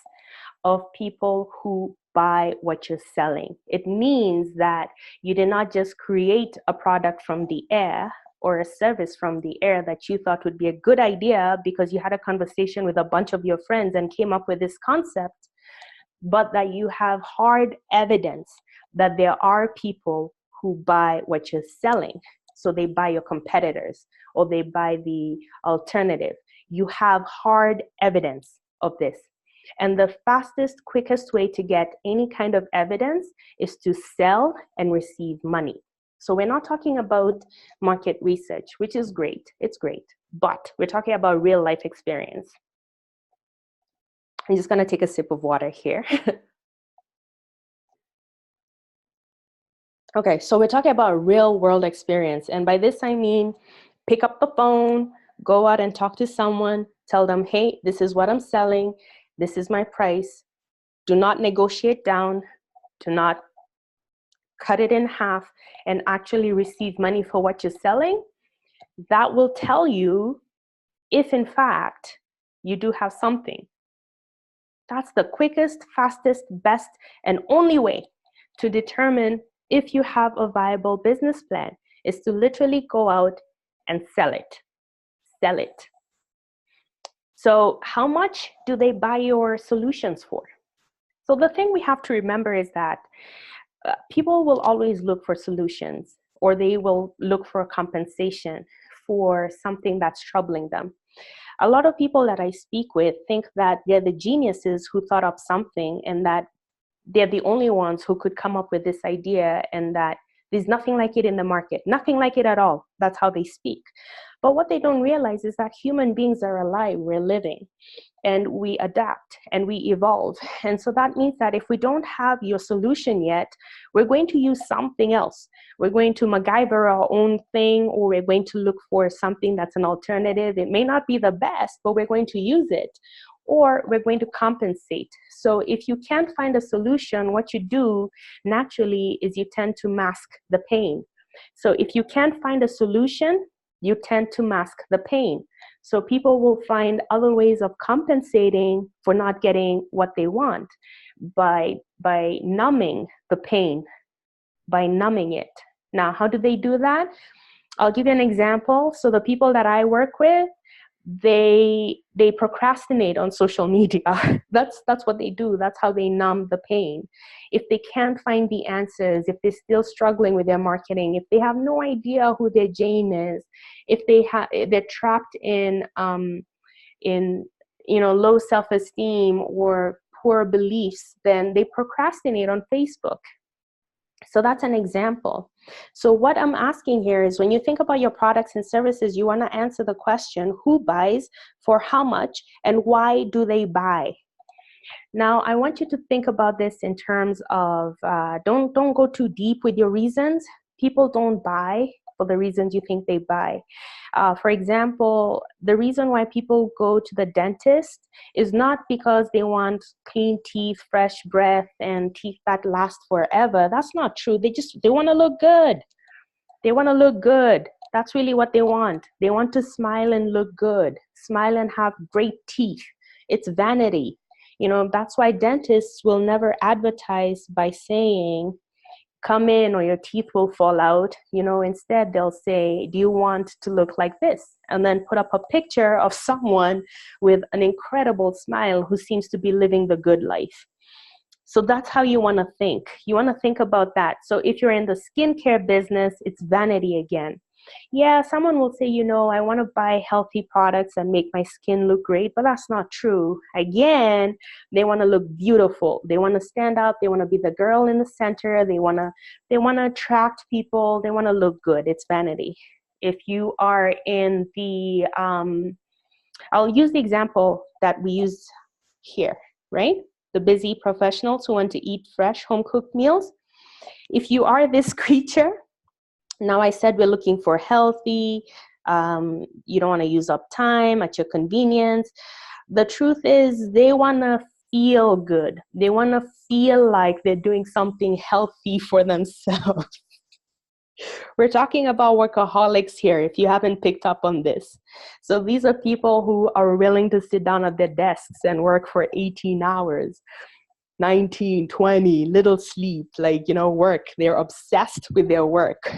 Speaker 1: of people who buy what you're selling. It means that you did not just create a product from the air or a service from the air that you thought would be a good idea because you had a conversation with a bunch of your friends and came up with this concept, but that you have hard evidence that there are people who buy what you're selling. So they buy your competitors or they buy the alternative. You have hard evidence of this. And the fastest, quickest way to get any kind of evidence is to sell and receive money. So we're not talking about market research, which is great. It's great. But we're talking about real life experience. I'm just going to take a sip of water here. Okay, so we're talking about real world experience. And by this, I mean, pick up the phone, go out and talk to someone, tell them, hey, this is what I'm selling. This is my price. Do not negotiate down. Do not cut it in half and actually receive money for what you're selling. That will tell you if, in fact, you do have something. That's the quickest, fastest, best, and only way to determine if you have a viable business plan is to literally go out and sell it. Sell it. So how much do they buy your solutions for? So the thing we have to remember is that people will always look for solutions, or they will look for compensation for something that's troubling them. A lot of people that I speak with think that they're the geniuses who thought up something and that they're the only ones who could come up with this idea and that there's nothing like it in the market, nothing like it at all. That's how they speak. But what they don't realize is that human beings are alive, we're living, and we adapt and we evolve. And so that means that if we don't have your solution yet, we're going to use something else. We're going to MacGyver our own thing, or we're going to look for something that's an alternative. It may not be the best, but we're going to use it. Or we're going to compensate. So if you can't find a solution, what you do naturally is you tend to mask the pain. So if you can't find a solution, you tend to mask the pain. So people will find other ways of compensating for not getting what they want by numbing the pain, by numbing it. Now, how do they do that? I'll give you an example. So the people that I work with, they procrastinate on social media. That's what they do. That's how they numb the pain. If they can't find the answers, if they're still struggling with their marketing, if they have no idea who their Jane is, if they're trapped in low self-esteem or poor beliefs, then they procrastinate on Facebook. So that's an example. So what I'm asking here is, when you think about your products and services, you want to answer the question, who buys, for how much, and why do they buy? Now, I want you to think about this in terms of, don't go too deep with your reasons. People don't buy for the reasons you think they buy. For example, the reason why people go to the dentist is not because they want clean teeth, fresh breath, and teeth that last forever. That's not true. They want to look good. They want to look good. That's really what they want. They want to smile and look good, smile and have great teeth. It's vanity. You know, that's why dentists will never advertise by saying, come in or your teeth will fall out. You know, instead they'll say, do you want to look like this? And then put up a picture of someone with an incredible smile who seems to be living the good life. So that's how you want to think. You want to think about that. So if you're in the skincare business, it's vanity again. Yeah, someone will say, you know, I want to buy healthy products and make my skin look great, but that's not true. Again, they want to look beautiful. They want to stand out. They want to be the girl in the center. They want to attract people. They want to look good. It's vanity. If you are in the, I'll use the example that we use here, right? The busy professionals who want to eat fresh home-cooked meals. If you are this creature, now I said we're looking for healthy, you don't want to use up time at your convenience. The truth is they want to feel good. They want to feel like they're doing something healthy for themselves. We're talking about workaholics here, if you haven't picked up on this. So these are people who are willing to sit down at their desks and work for 18 hours. 19, 20, little sleep, like, you know, work. They're obsessed with their work,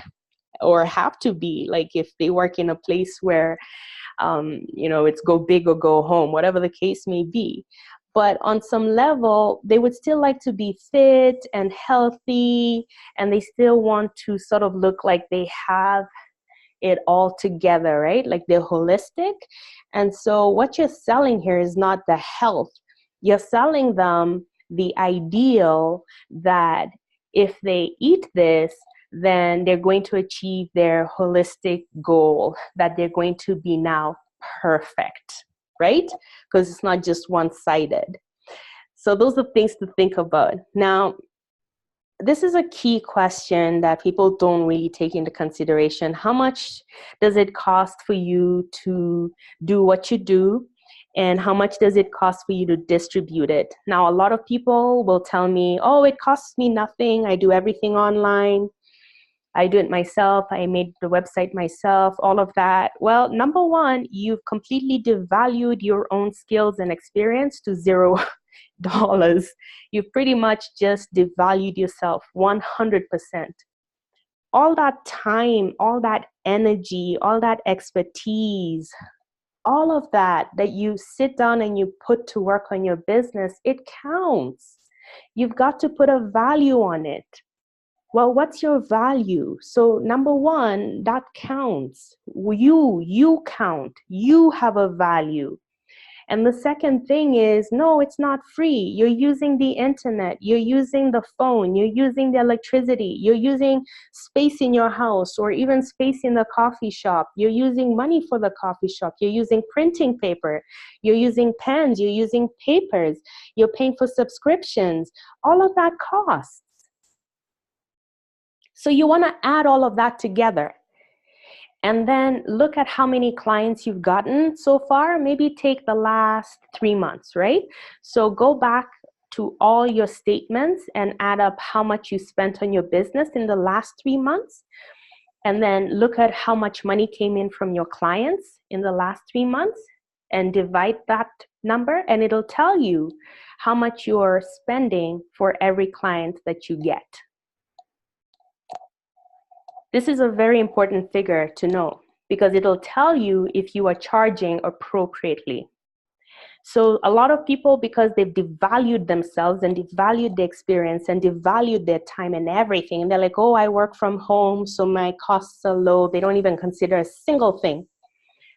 Speaker 1: or have to be, like if they work in a place where, you know, it's go big or go home, whatever the case may be. But on some level, they would still like to be fit and healthy, and they still want to sort of look like they have it all together, right? Like they're holistic. And so what you're selling here is not the health. You're selling them the ideal that if they eat this, then they're going to achieve their holistic goal, that they're going to be now perfect, right? Because it's not just one-sided. So those are things to think about. Now, this is a key question that people don't really take into consideration. How much does it cost for you to do what you do? And how much does it cost for you to distribute it? Now, a lot of people will tell me, oh, it costs me nothing. I do everything online. I do it myself. I made the website myself, all of that. Well, number one, you've completely devalued your own skills and experience to $0. You've pretty much just devalued yourself 100%. All that time, all that energy, all that expertise, all of that you sit down and you put to work on your business, it counts. You've got to put a value on it. Well, what's your value? So number one, that counts. You count. You have a value. And the second thing is, no, it's not free. You're using the internet. You're using the phone. You're using the electricity. You're using space in your house or even space in the coffee shop. You're using money for the coffee shop. You're using printing paper. You're using pens. You're using papers. You're paying for subscriptions. All of that costs. So you want to add all of that together. And then look at how many clients you've gotten so far. Maybe take the last 3 months, right? So go back to all your statements and add up how much you spent on your business in the last 3 months. And then look at how much money came in from your clients in the last 3 months and divide that number, and it'll tell you how much you're spending for every client that you get. This is a very important figure to know because it'll tell you if you are charging appropriately. So a lot of people, because they've devalued themselves and devalued the experience and devalued their time and everything, and they're like, oh, I work from home, so my costs are low. They don't even consider a single thing.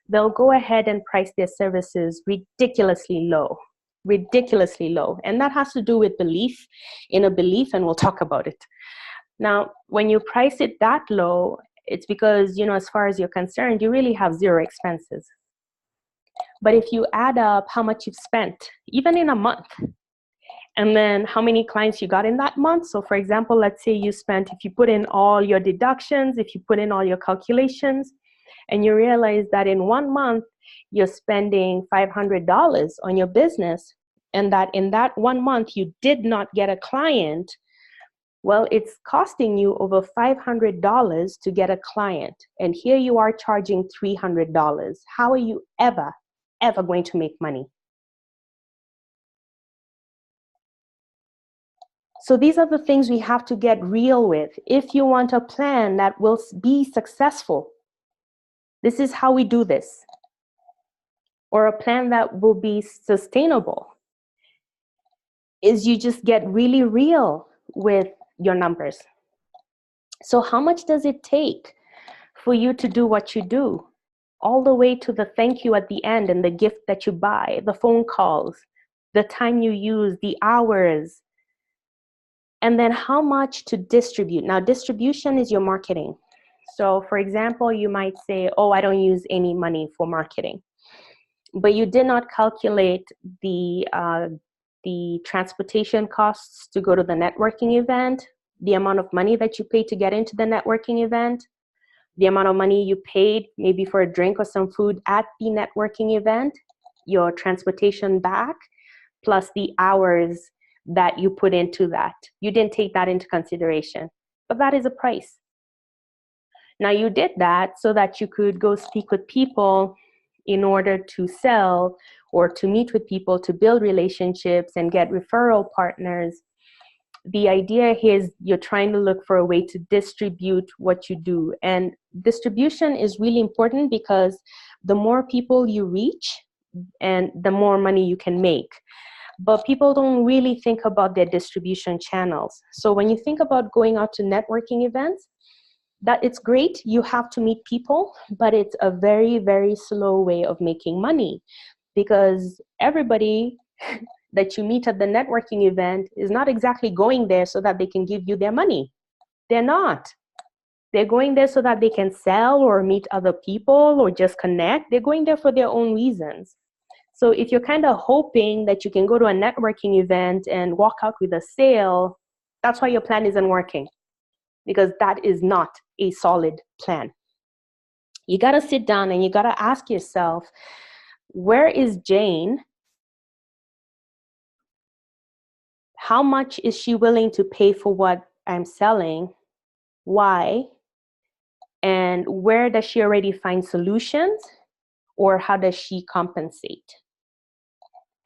Speaker 1: They'll go ahead and price their services ridiculously low. Ridiculously low. And that has to do with belief in a belief, and we'll talk about it. Now, when you price it that low, it's because, you know, as far as you're concerned, you really have zero expenses. But if you add up how much you've spent, even in a month, and then how many clients you got in that month. So for example, let's say you spent, if you put in all your deductions, if you put in all your calculations, and you realize that in 1 month you're spending $500 on your business, and that in that 1 month you did not get a client, well, it's costing you over $500 to get a client. And here you are charging $300. How are you ever going to make money? So these are the things we have to get real with. If you want a plan that will be successful, this is how we do this. Or a plan that will be sustainable, is you just get really real with your numbers. So how much does it take for you to do what you do? All the way to the thank you at the end and the gift that you buy, the phone calls, the time you use, the hours, and then how much to distribute. Now, distribution is your marketing. So for example, you might say, oh, I don't use any money for marketing, but you did not calculate the transportation costs to go to the networking event, the amount of money that you paid to get into the networking event, the amount of money you paid maybe for a drink or some food at the networking event, your transportation back, plus the hours that you put into that. You didn't take that into consideration, but that is a price. Now you did that so that you could go speak with people in order to sell or to meet with people, to build relationships and get referral partners. The idea here is you're trying to look for a way to distribute what you do. And distribution is really important because the more people you reach and the more money you can make. But people don't really think about their distribution channels. So when you think about going out to networking events, that it's great, you have to meet people, but it's a very, very slow way of making money, because everybody that you meet at the networking event is not exactly going there so that they can give you their money. They're not. They're going there so that they can sell or meet other people or just connect. They're going there for their own reasons. So if you're kind of hoping that you can go to a networking event and walk out with a sale, that's why your plan isn't working, because that is not a solid plan. You got to sit down and you got to ask yourself, where is Jane? How much is she willing to pay for what I'm selling? Why? And where does she already find solutions, or how does she compensate?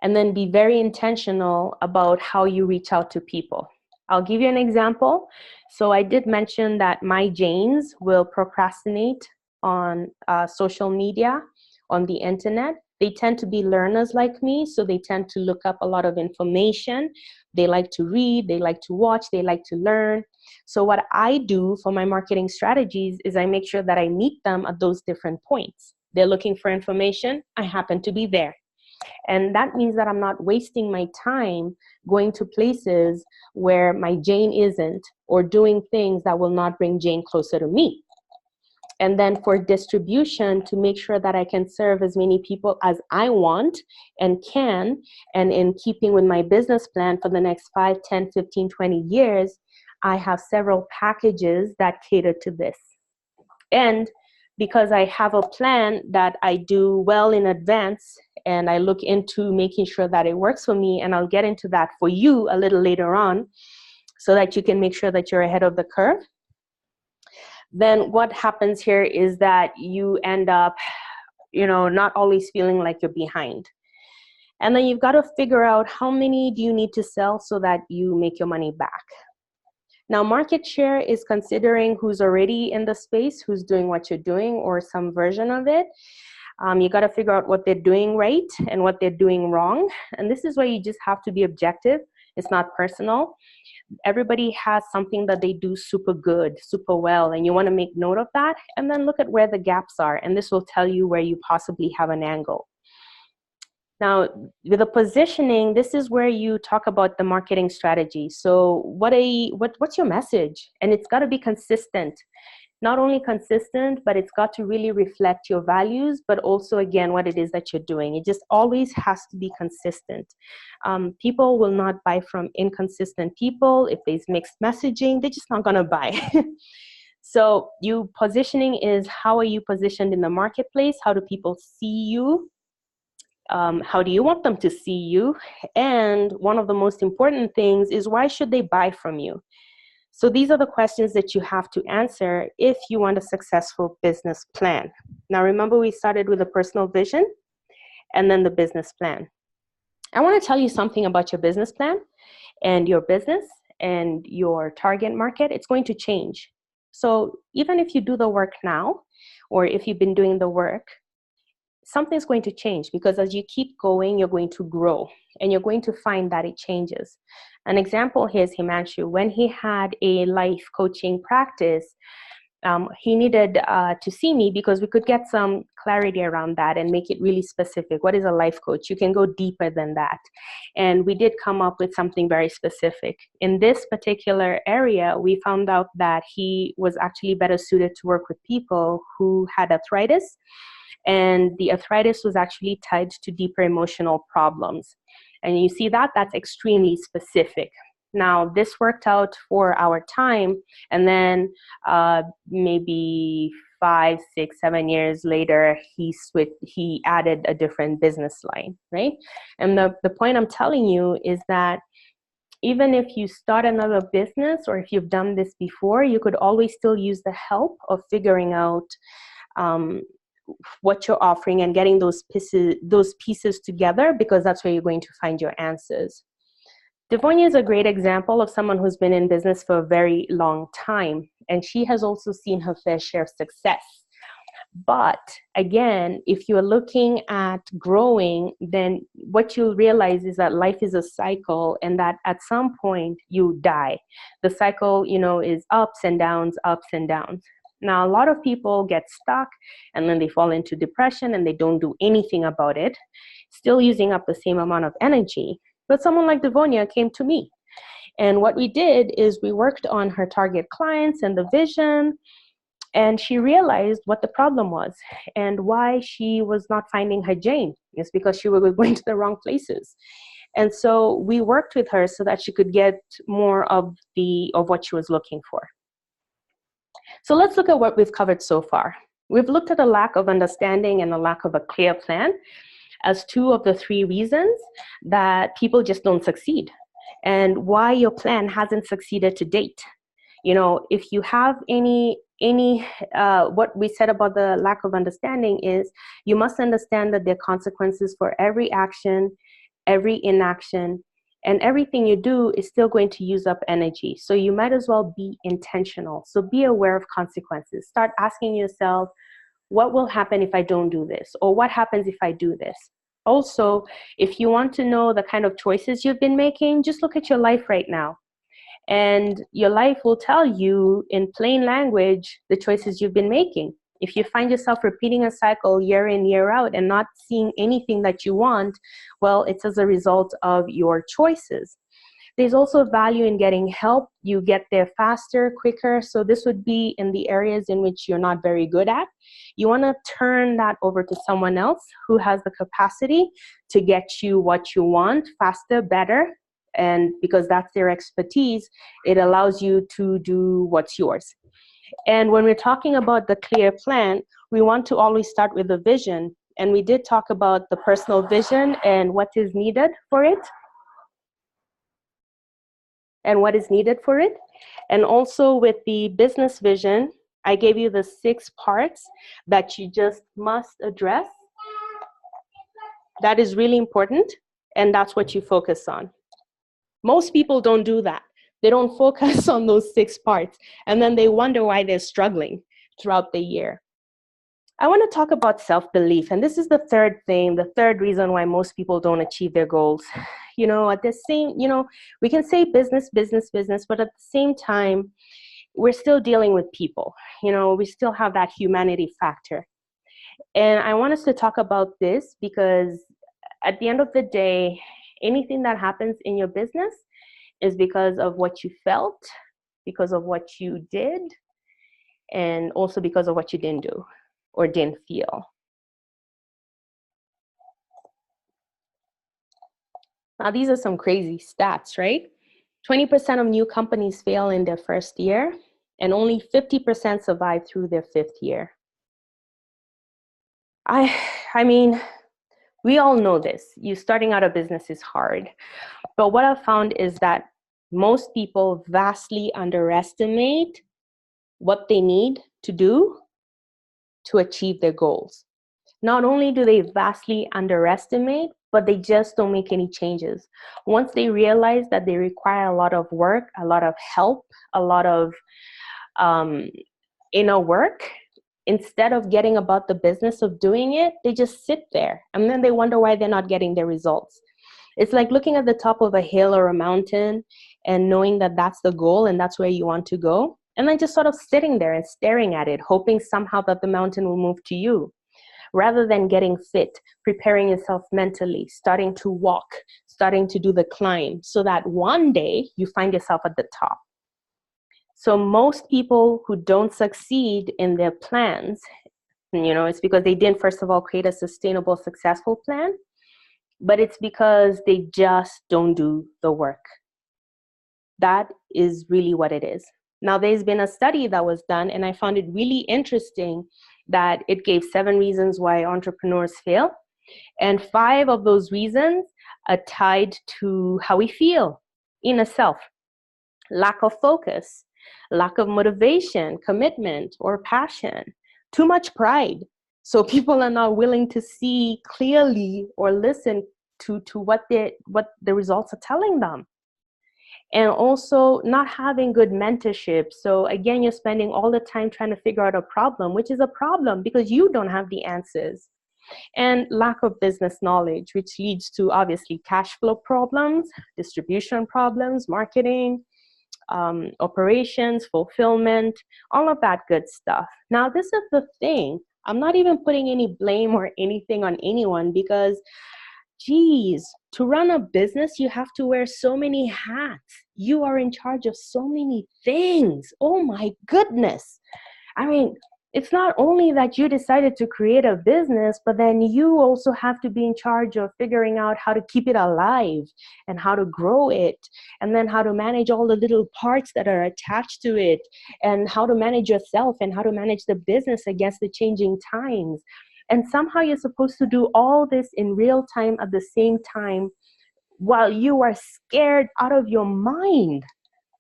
Speaker 1: And then be very intentional about how you reach out to people. I'll give you an example. So I did mention that my Janes will procrastinate on social media, on the internet. They tend to be learners like me, so they tend to look up a lot of information. They like to read, they like to watch, they like to learn. So what I do for my marketing strategies is I make sure that I meet them at those different points. They're looking for information, I happen to be there. And that means that I'm not wasting my time going to places where my Jane isn't, or doing things that will not bring Jane closer to me. And then for distribution, to make sure that I can serve as many people as I want and can, and in keeping with my business plan for the next 5, 10, 15, 20 years, I have several packages that cater to this. And because I have a plan that I do well in advance, and I look into making sure that it works for me, and I'll get into that for you a little later on, so that you can make sure that you're ahead of the curve, then what happens here is that you end up, not always feeling like you're behind. And then you've got to figure out how many do you need to sell so that you make your money back. Now, market share is considering who's already in the space, who's doing what you're doing, or some version of it. You got to figure out what they're doing right and what they're doing wrong. And this is where you just have to be objective. It's not personal. Everybody has something that they do super good, super well, and you want to make note of that, and then look at where the gaps are, and this will tell you where you possibly have an angle. Now, with the positioning, this is where you talk about the marketing strategy. So what's your message? And it's got to be consistent. Not only consistent, but it's got to really reflect your values, but also, again, what it is that you're doing. It just always has to be consistent. People will not buy from inconsistent people. If there's mixed messaging, they're just not going to buy. So you positioning is, how are you positioned in the marketplace? How do people see you? How do you want them to see you? And one of the most important things is, why should they buy from you? So these are the questions that you have to answer if you want a successful business plan. Now, remember, we started with a personal vision and then the business plan. I want to tell you something about your business plan and your business and your target market. It's going to change. So even if you do the work now, or if you've been doing the work, something's going to change, because as you keep going, you're going to grow and you're going to find that it changes. An example here is Himanshu. When he had a life coaching practice, he needed to see me because we could get some clarity around that and make it really specific. What is a life coach? You can go deeper than that. And we did come up with something very specific. In this particular area, we found out that he was actually better suited to work with people who had arthritis. And the arthritis was actually tied to deeper emotional problems. And you see that that's extremely specific. Now, this worked out for our time, and then maybe 5, 6, 7 years later, he added a different business line, right? And the point I'm telling you is that even if you start another business, or if you've done this before, you could always still use the help of figuring out what you're offering and getting those pieces together, because that's where you're going to find your answers. Devonia is a great example of someone who's been in business for a very long time, and she has also seen her fair share of success. But again, if you're looking at growing, then what you'll realize is that life is a cycle, and that at some point you die. The cycle, is ups and downs, ups and downs. Now, a lot of people get stuck and then they fall into depression and they don't do anything about it, still using up the same amount of energy. But someone like Devonia came to me. And what we did is we worked on her target clients and the vision, and she realized what the problem was and why she was not finding her Jane. It's because she was going to the wrong places. And so we worked with her so that she could get more of what she was looking for. So let's look at what we've covered so far. We've looked at a lack of understanding and a lack of a clear plan as 2 of the 3 reasons that people just don't succeed, and why your plan hasn't succeeded to date. If you have what we said about the lack of understanding is, you must understand that there are consequences for every action, every inaction, and everything you do is still going to use up energy. So you might as well be intentional. So be aware of consequences. Start asking yourself, what will happen if I don't do this? Or what happens if I do this? Also, if you want to know the kind of choices you've been making, just look at your life right now. And your life will tell you in plain language the choices you've been making. If you find yourself repeating a cycle year in, year out, and not seeing anything that you want, well, it's as a result of your choices. There's also value in getting help. You get there faster, quicker. So this would be in the areas in which you're not very good at. You want to turn that over to someone else who has the capacity to get you what you want faster, better. And because that's their expertise, it allows you to do what's yours. And when we're talking about the clear plan, we want to always start with the vision. And we did talk about the personal vision and what is needed for it. And what is needed for it. And also with the business vision, I gave you the 6 parts that you just must address. That is really important, and that's what you focus on. Most people don't do that. They don't focus on those 6 parts, and then they wonder why they're struggling throughout the year. I want to talk about self-belief, and this is the third thing, the third reason why most people don't achieve their goals. At the same, we can say business, but at the same time, we're still dealing with people. We still have that humanity factor. And I want us to talk about this because at the end of the day, anything that happens in your business is because of what you felt, because of what you did, and also because of what you didn't do or didn't feel. Now, these are some crazy stats, right? 20% of new companies fail in their first year. and only 50% survive through their 5th year. I mean, we all know this. You starting out a business is hard. But what I've found is that most people vastly underestimate what they need to do to achieve their goals. Not only do they vastly underestimate, but they just don't make any changes. Once they realize that they require a lot of work, a lot of help, a lot of inner work, instead of getting about the business of doing it, they just sit there and then they wonder why they're not getting their results. It's like looking at the top of a hill or a mountain and knowing that that's the goal and that's where you want to go, and then just sort of sitting there and staring at it, hoping somehow that the mountain will move to you, rather than getting fit, preparing yourself mentally, starting to walk, starting to do the climb, so that one day you find yourself at the top. So most people who don't succeed in their plans, it's because they didn't, first of all, create a sustainable, successful plan, but it's because they just don't do the work. That is really what it is. Now, there's been a study that was done, and I found it really interesting that it gave 7 reasons why entrepreneurs fail. And 5 of those reasons are tied to how we feel inner self: lack of focus, lack of motivation, commitment, or passion, too much pride. So people are not willing to see clearly or listen to what the results are telling them. And also not having good mentorship. So again, you're spending all the time trying to figure out a problem, which is a problem because you don't have the answers. And lack of business knowledge, which leads to obviously cash flow problems, distribution problems, marketing, operations, fulfillment, all of that good stuff. Now, this is the thing. I'm not even putting any blame or anything on anyone because, geez, to run a business, you have to wear so many hats. You are in charge of so many things. Oh my goodness. I mean, it's not only that you decided to create a business, but then you also have to be in charge of figuring out how to keep it alive and how to grow it, and then how to manage all the little parts that are attached to it, and how to manage yourself and how to manage the business against the changing times. And somehow you're supposed to do all this in real time at the same time while you are scared out of your mind.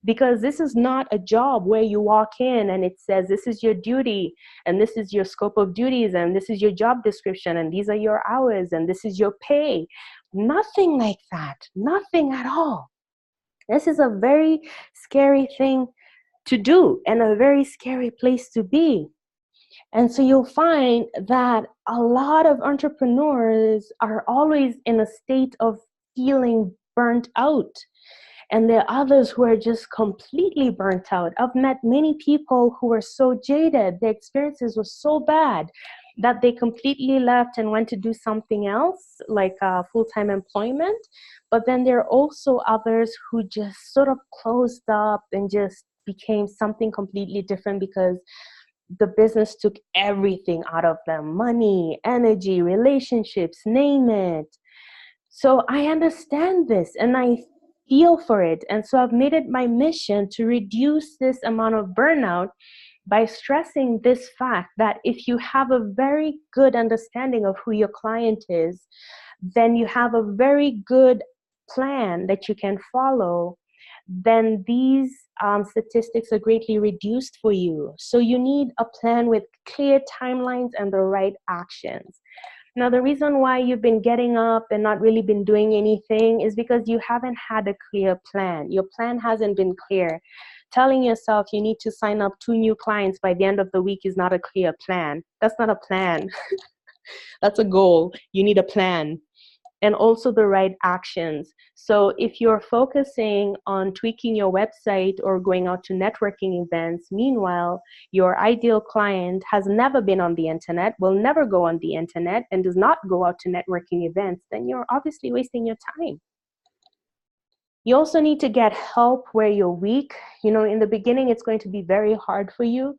Speaker 1: Because this is not a job where you walk in and it says, this is your duty, and this is your scope of duties, and this is your job description, and these are your hours, and this is your pay. Nothing like that. Nothing at all. This is a very scary thing to do and a very scary place to be. And so you'll find that a lot of entrepreneurs are always in a state of feeling burnt out. And there are others who are just completely burnt out. I've met many people who were so jaded, their experiences were so bad that they completely left and went to do something else, like full-time employment. But then there are also others who just sort of closed up and just became something completely different because the business took everything out of them: money, energy, relationships, name it. So I understand this and I feel for it. And so I've made it my mission to reduce this amount of burnout by stressing this fact that if you have a very good understanding of who your client is, then you have a very good plan that you can follow, then these statistics are greatly reduced for you. So you need a plan with clear timelines and the right actions. Now, the reason why you've been getting up and not really been doing anything is because you haven't had a clear plan. Your plan hasn't been clear. Telling yourself you need to sign up 2 new clients by the end of the week is not a clear plan. That's not a plan. That's a goal. You need a plan. And also the right actions. So if you're focusing on tweaking your website or going out to networking events, meanwhile, your ideal client has never been on the internet, will never go on the internet, and does not go out to networking events, then you're obviously wasting your time. You also need to get help where you're weak. In the beginning, it's going to be very hard for you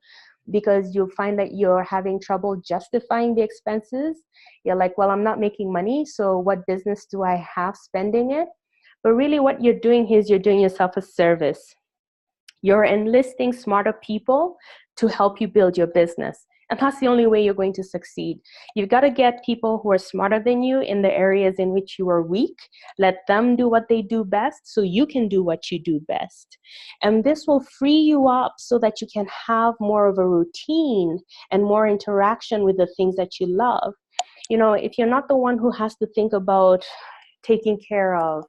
Speaker 1: because you'll find that you're having trouble justifying the expenses. You're like, well, I'm not making money, so what business do I have spending it? But really what you're doing here is you're doing yourself a service. You're enlisting smarter people to help you build your business. And that's the only way you're going to succeed. You've got to get people who are smarter than you in the areas in which you are weak. Let them do what they do best so you can do what you do best. And this will free you up so that you can have more of a routine and more interaction with the things that you love. You know, if you're not the one who has to think about taking care of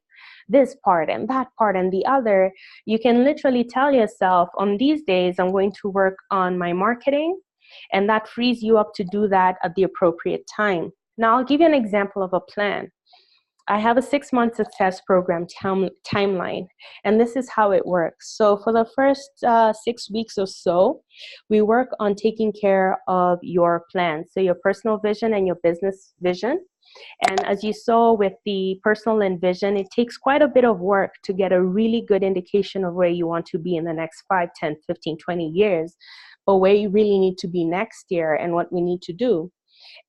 Speaker 1: this part and that part and the other, you can literally tell yourself, on these days, I'm going to work on my marketing, and that frees you up to do that at the appropriate time. Now, I'll give you an example of a plan. I have a 6-month success program timeline, and this is how it works. So for the first 6 weeks or so, we work on taking care of your plan, so your personal vision and your business vision. And as you saw with the personal and vision, it takes quite a bit of work to get a really good indication of where you want to be in the next 5, 10, 15, 20 years, but where you really need to be next year and what we need to do.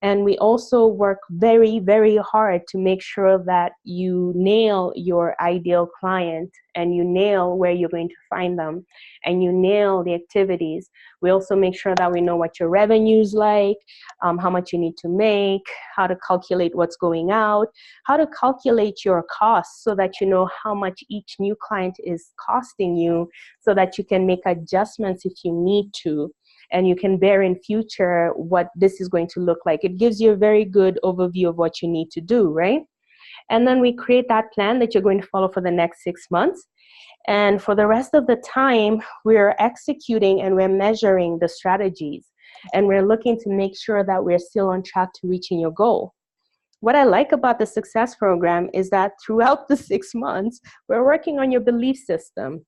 Speaker 1: And we also work very, very hard to make sure that you nail your ideal client and you nail where you're going to find them and you nail the activities. We also make sure that we know what your revenue's like, how much you need to make, how to calculate what's going out, how to calculate your costs so that you know how much each new client is costing you so that you can make adjustments if you need to. And you can bear in future what this is going to look like. It gives you a very good overview of what you need to do, right? And then we create that plan that you're going to follow for the next 6 months. And for the rest of the time, we're executing and we're measuring the strategies. And we're looking to make sure that we're still on track to reaching your goal. What I like about the success program is that throughout the 6 months, we're working on your belief system.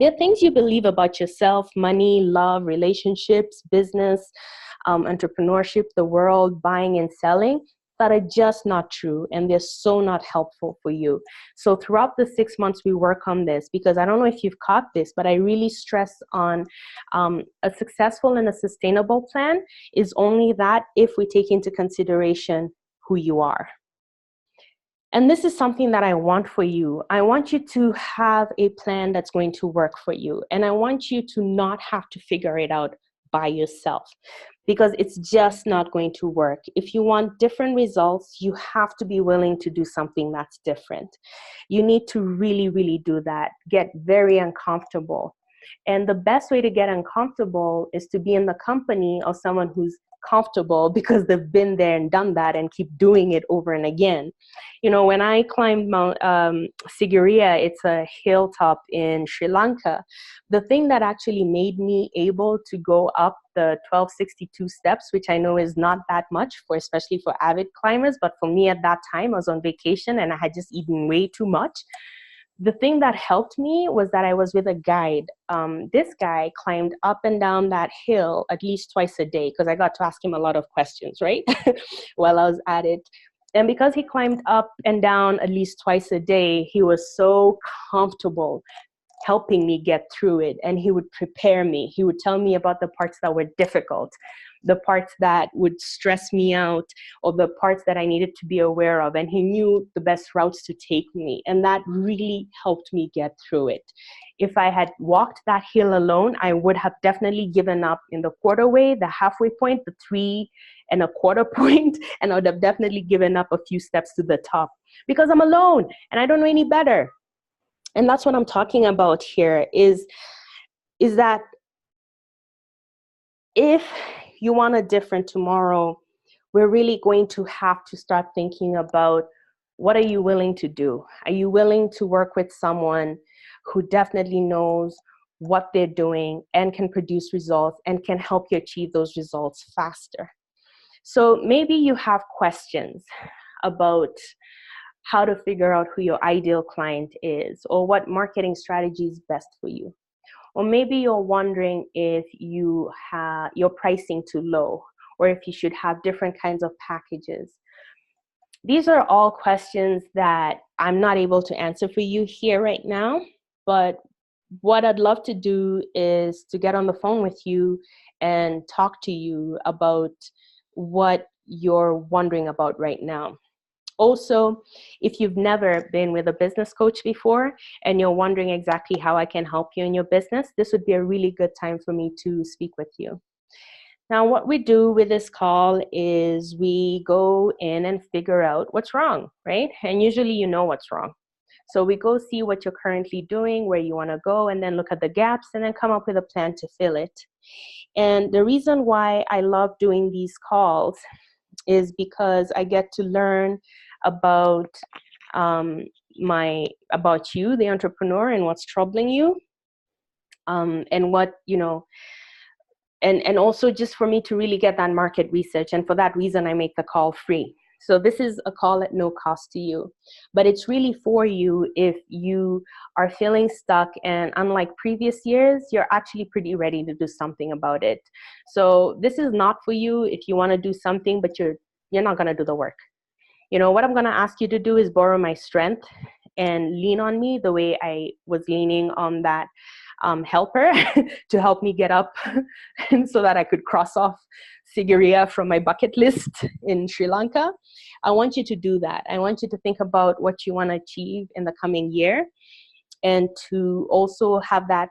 Speaker 1: There are things you believe about yourself, money, love, relationships, business, entrepreneurship, the world, buying and selling, that are just not true, and they're so not helpful for you. So throughout the 6 months, we work on this, because I don't know if you've caught this, but I really stress on a successful and a sustainable plan is only that if we take into consideration who you are. And this is something that I want for you. I want you to have a plan that's going to work for you. And I want you to not have to figure it out by yourself, because it's just not going to work. If you want different results, you have to be willing to do something that's different. You need to really, really do that. Get very uncomfortable. And the best way to get uncomfortable is to be in the company of someone who's comfortable, because they've been there and done that and keep doing it over and again. You know, when I climbed Mount Sigiriya, it's a hilltop in Sri Lanka. The thing that actually made me able to go up the 1262 steps, which I know is not that much for, especially for avid climbers, but for me at that time, I was on vacation and I had just eaten way too much. The thing that helped me was that I was with a guide. This guy climbed up and down that hill at least twice a day, because I got to ask him a lot of questions, right, while I was at it. And because he climbed up and down at least twice a day, he was so comfortable helping me get through it. And he would prepare me. He would tell me about the parts that were difficult, the parts that would stress me out, or the parts that I needed to be aware of. And he knew the best routes to take me. And that really helped me get through it. If I had walked that hill alone, I would have definitely given up in the quarterway, the halfway point, the 3.25 point, and I would have definitely given up a few steps to the top, because I'm alone and I don't know any better. And that's what I'm talking about here is that if you want a different tomorrow, we're really going to have to start thinking about, what are you willing to do? Are you willing to work with someone who definitely knows what they're doing and can produce results and can help you achieve those results faster? So maybe you have questions about how to figure out who your ideal client is, or what marketing strategy is best for you. Or maybe you're wondering if you're pricing too low, or if you should have different kinds of packages. These are all questions that I'm not able to answer for you here right now, but what I'd love to do is to get on the phone with you and talk to you about what you're wondering about right now. Also, if you've never been with a business coach before and you're wondering exactly how I can help you in your business, this would be a really good time for me to speak with you. Now, what we do with this call is we go in and figure out what's wrong, right? And usually you know what's wrong. So we go see what you're currently doing, where you want to go, and then look at the gaps and then come up with a plan to fill it. And the reason why I love doing these calls is because I get to learn about about you, the entrepreneur, and what's troubling you, and what, you know, and also just for me to really get that market research. And for that reason, I make the call free. So this is a call at no cost to you, but it's really for you if you are feeling stuck, and unlike previous years, you're actually pretty ready to do something about it. So this is not for you if you want to do something, but you're not going to do the work. You know, what I'm going to ask you to do is borrow my strength and lean on me the way I was leaning on that helper to help me get up and so that I could cross off Sigiriya from my bucket list in Sri Lanka. I want you to do that. I want you to think about what you want to achieve in the coming year, and to also have that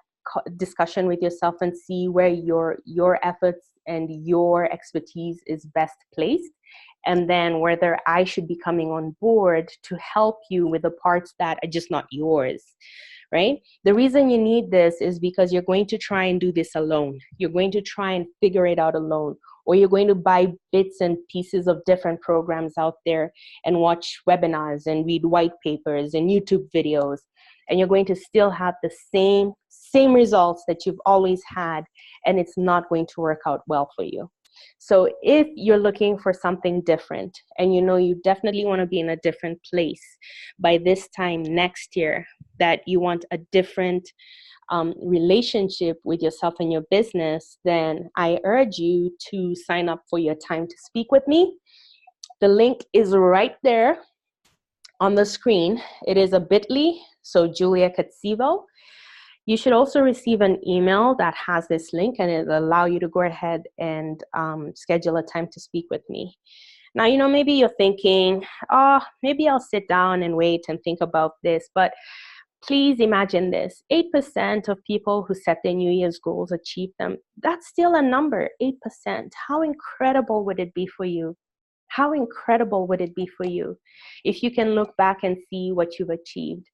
Speaker 1: discussion with yourself and see where your efforts and your expertise is best placed, and then whether I should be coming on board to help you with the parts that are just not yours, right? The reason you need this is because you're going to try and do this alone. You're going to try and figure it out alone, or you're going to buy bits and pieces of different programs out there and watch webinars and read white papers and YouTube videos, and you're going to still have the same results that you've always had, and it's not going to work out well for you. So if you're looking for something different, and you know you definitely want to be in a different place by this time next year, that you want a different relationship with yourself and your business, then I urge you to sign up for your time to speak with me. The link is right there on the screen. It is a bit.ly, so Julia Katsivo. You should also receive an email that has this link, and it'll allow you to go ahead and schedule a time to speak with me. Now, you know, maybe you're thinking, oh, maybe I'll sit down and wait and think about this, but please imagine this. 8% of people who set their New Year's goals achieve them. That's still a number, 8%. How incredible would it be for you? How incredible would it be for you if you can look back and see what you've achieved?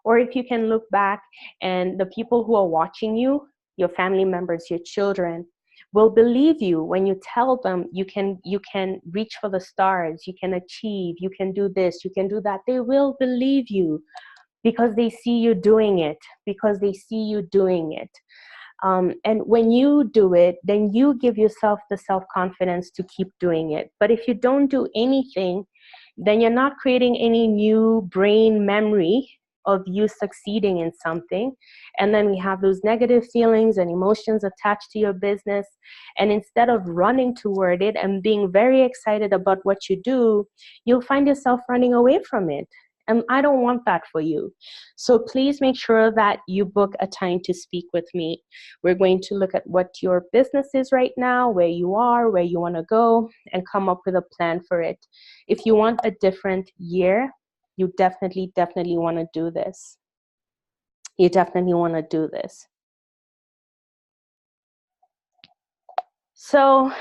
Speaker 1: Or if you can look back and the people who are watching you, your family members, your children, will believe you when you tell them you can reach for the stars, you can achieve, you can do this, you can do that. They will believe you because they see you doing it, because they see you doing it. And when you do it, then you give yourself the self-confidence to keep doing it. But if you don't do anything, then you're not creating any new brain memory of you succeeding in something. And then we have those negative feelings and emotions attached to your business. And instead of running toward it and being very excited about what you do, you'll find yourself running away from it. And I don't want that for you. So please make sure that you book a time to speak with me. We're going to look at what your business is right now, where you are, where you want to go, and come up with a plan for it. If you want a different year, you definitely want to do this. You definitely want to do this. So,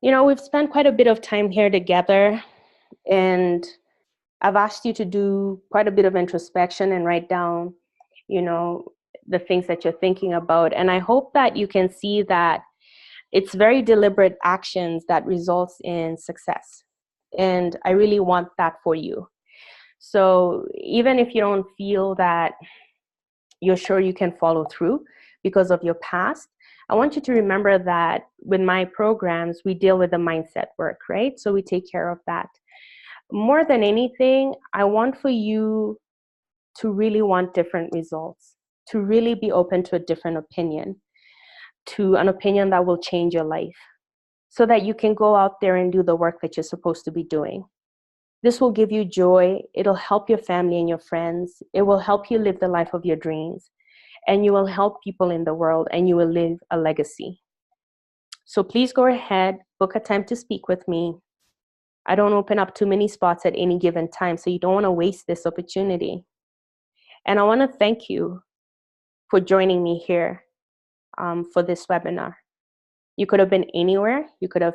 Speaker 1: you know, we've spent quite a bit of time here together, and I've asked you to do quite a bit of introspection and write down, you know, the things that you're thinking about. And I hope that you can see that it's very deliberate actions that results in success. And I really want that for you. So even if you don't feel that you're sure you can follow through because of your past, I want you to remember that with my programs, we deal with the mindset work, right? So we take care of that. More than anything, I want for you to really want different results, to really be open to a different opinion, to an opinion that will change your life, so that you can go out there and do the work that you're supposed to be doing. This will give you joy. It'll help your family and your friends. It will help you live the life of your dreams, and you will help people in the world, and you will leave a legacy. So please go ahead, book a time to speak with me. I don't open up too many spots at any given time, so you don't want to waste this opportunity. And I want to thank you for joining me here for this webinar. You could have been anywhere. You could have,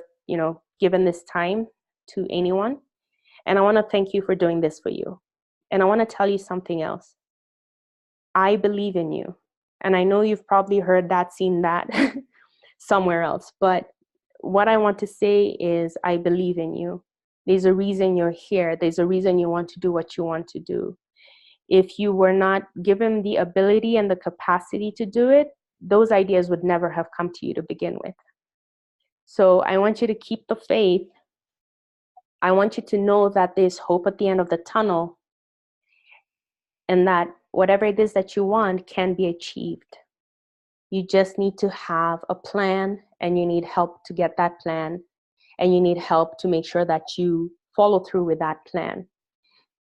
Speaker 1: given this time to anyone. And I want to thank you for doing this for you. And I want to tell you something else. I believe in you. And I know you've probably heard that, seen that somewhere else. But what I want to say is I believe in you. There's a reason you're here. There's a reason you want to do what you want to do. If you were not given the ability and the capacity to do it, those ideas would never have come to you to begin with. So I want you to keep the faith. I want you to know that there's hope at the end of the tunnel, and that whatever it is that you want can be achieved. You just need to have a plan, and you need help to get that plan, and you need help to make sure that you follow through with that plan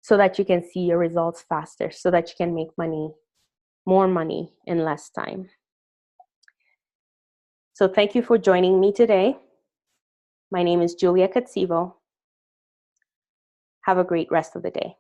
Speaker 1: so that you can see your results faster, so that you can make money, more money in less time. So thank you for joining me today. My name is Julia Katsivo. Have a great rest of the day.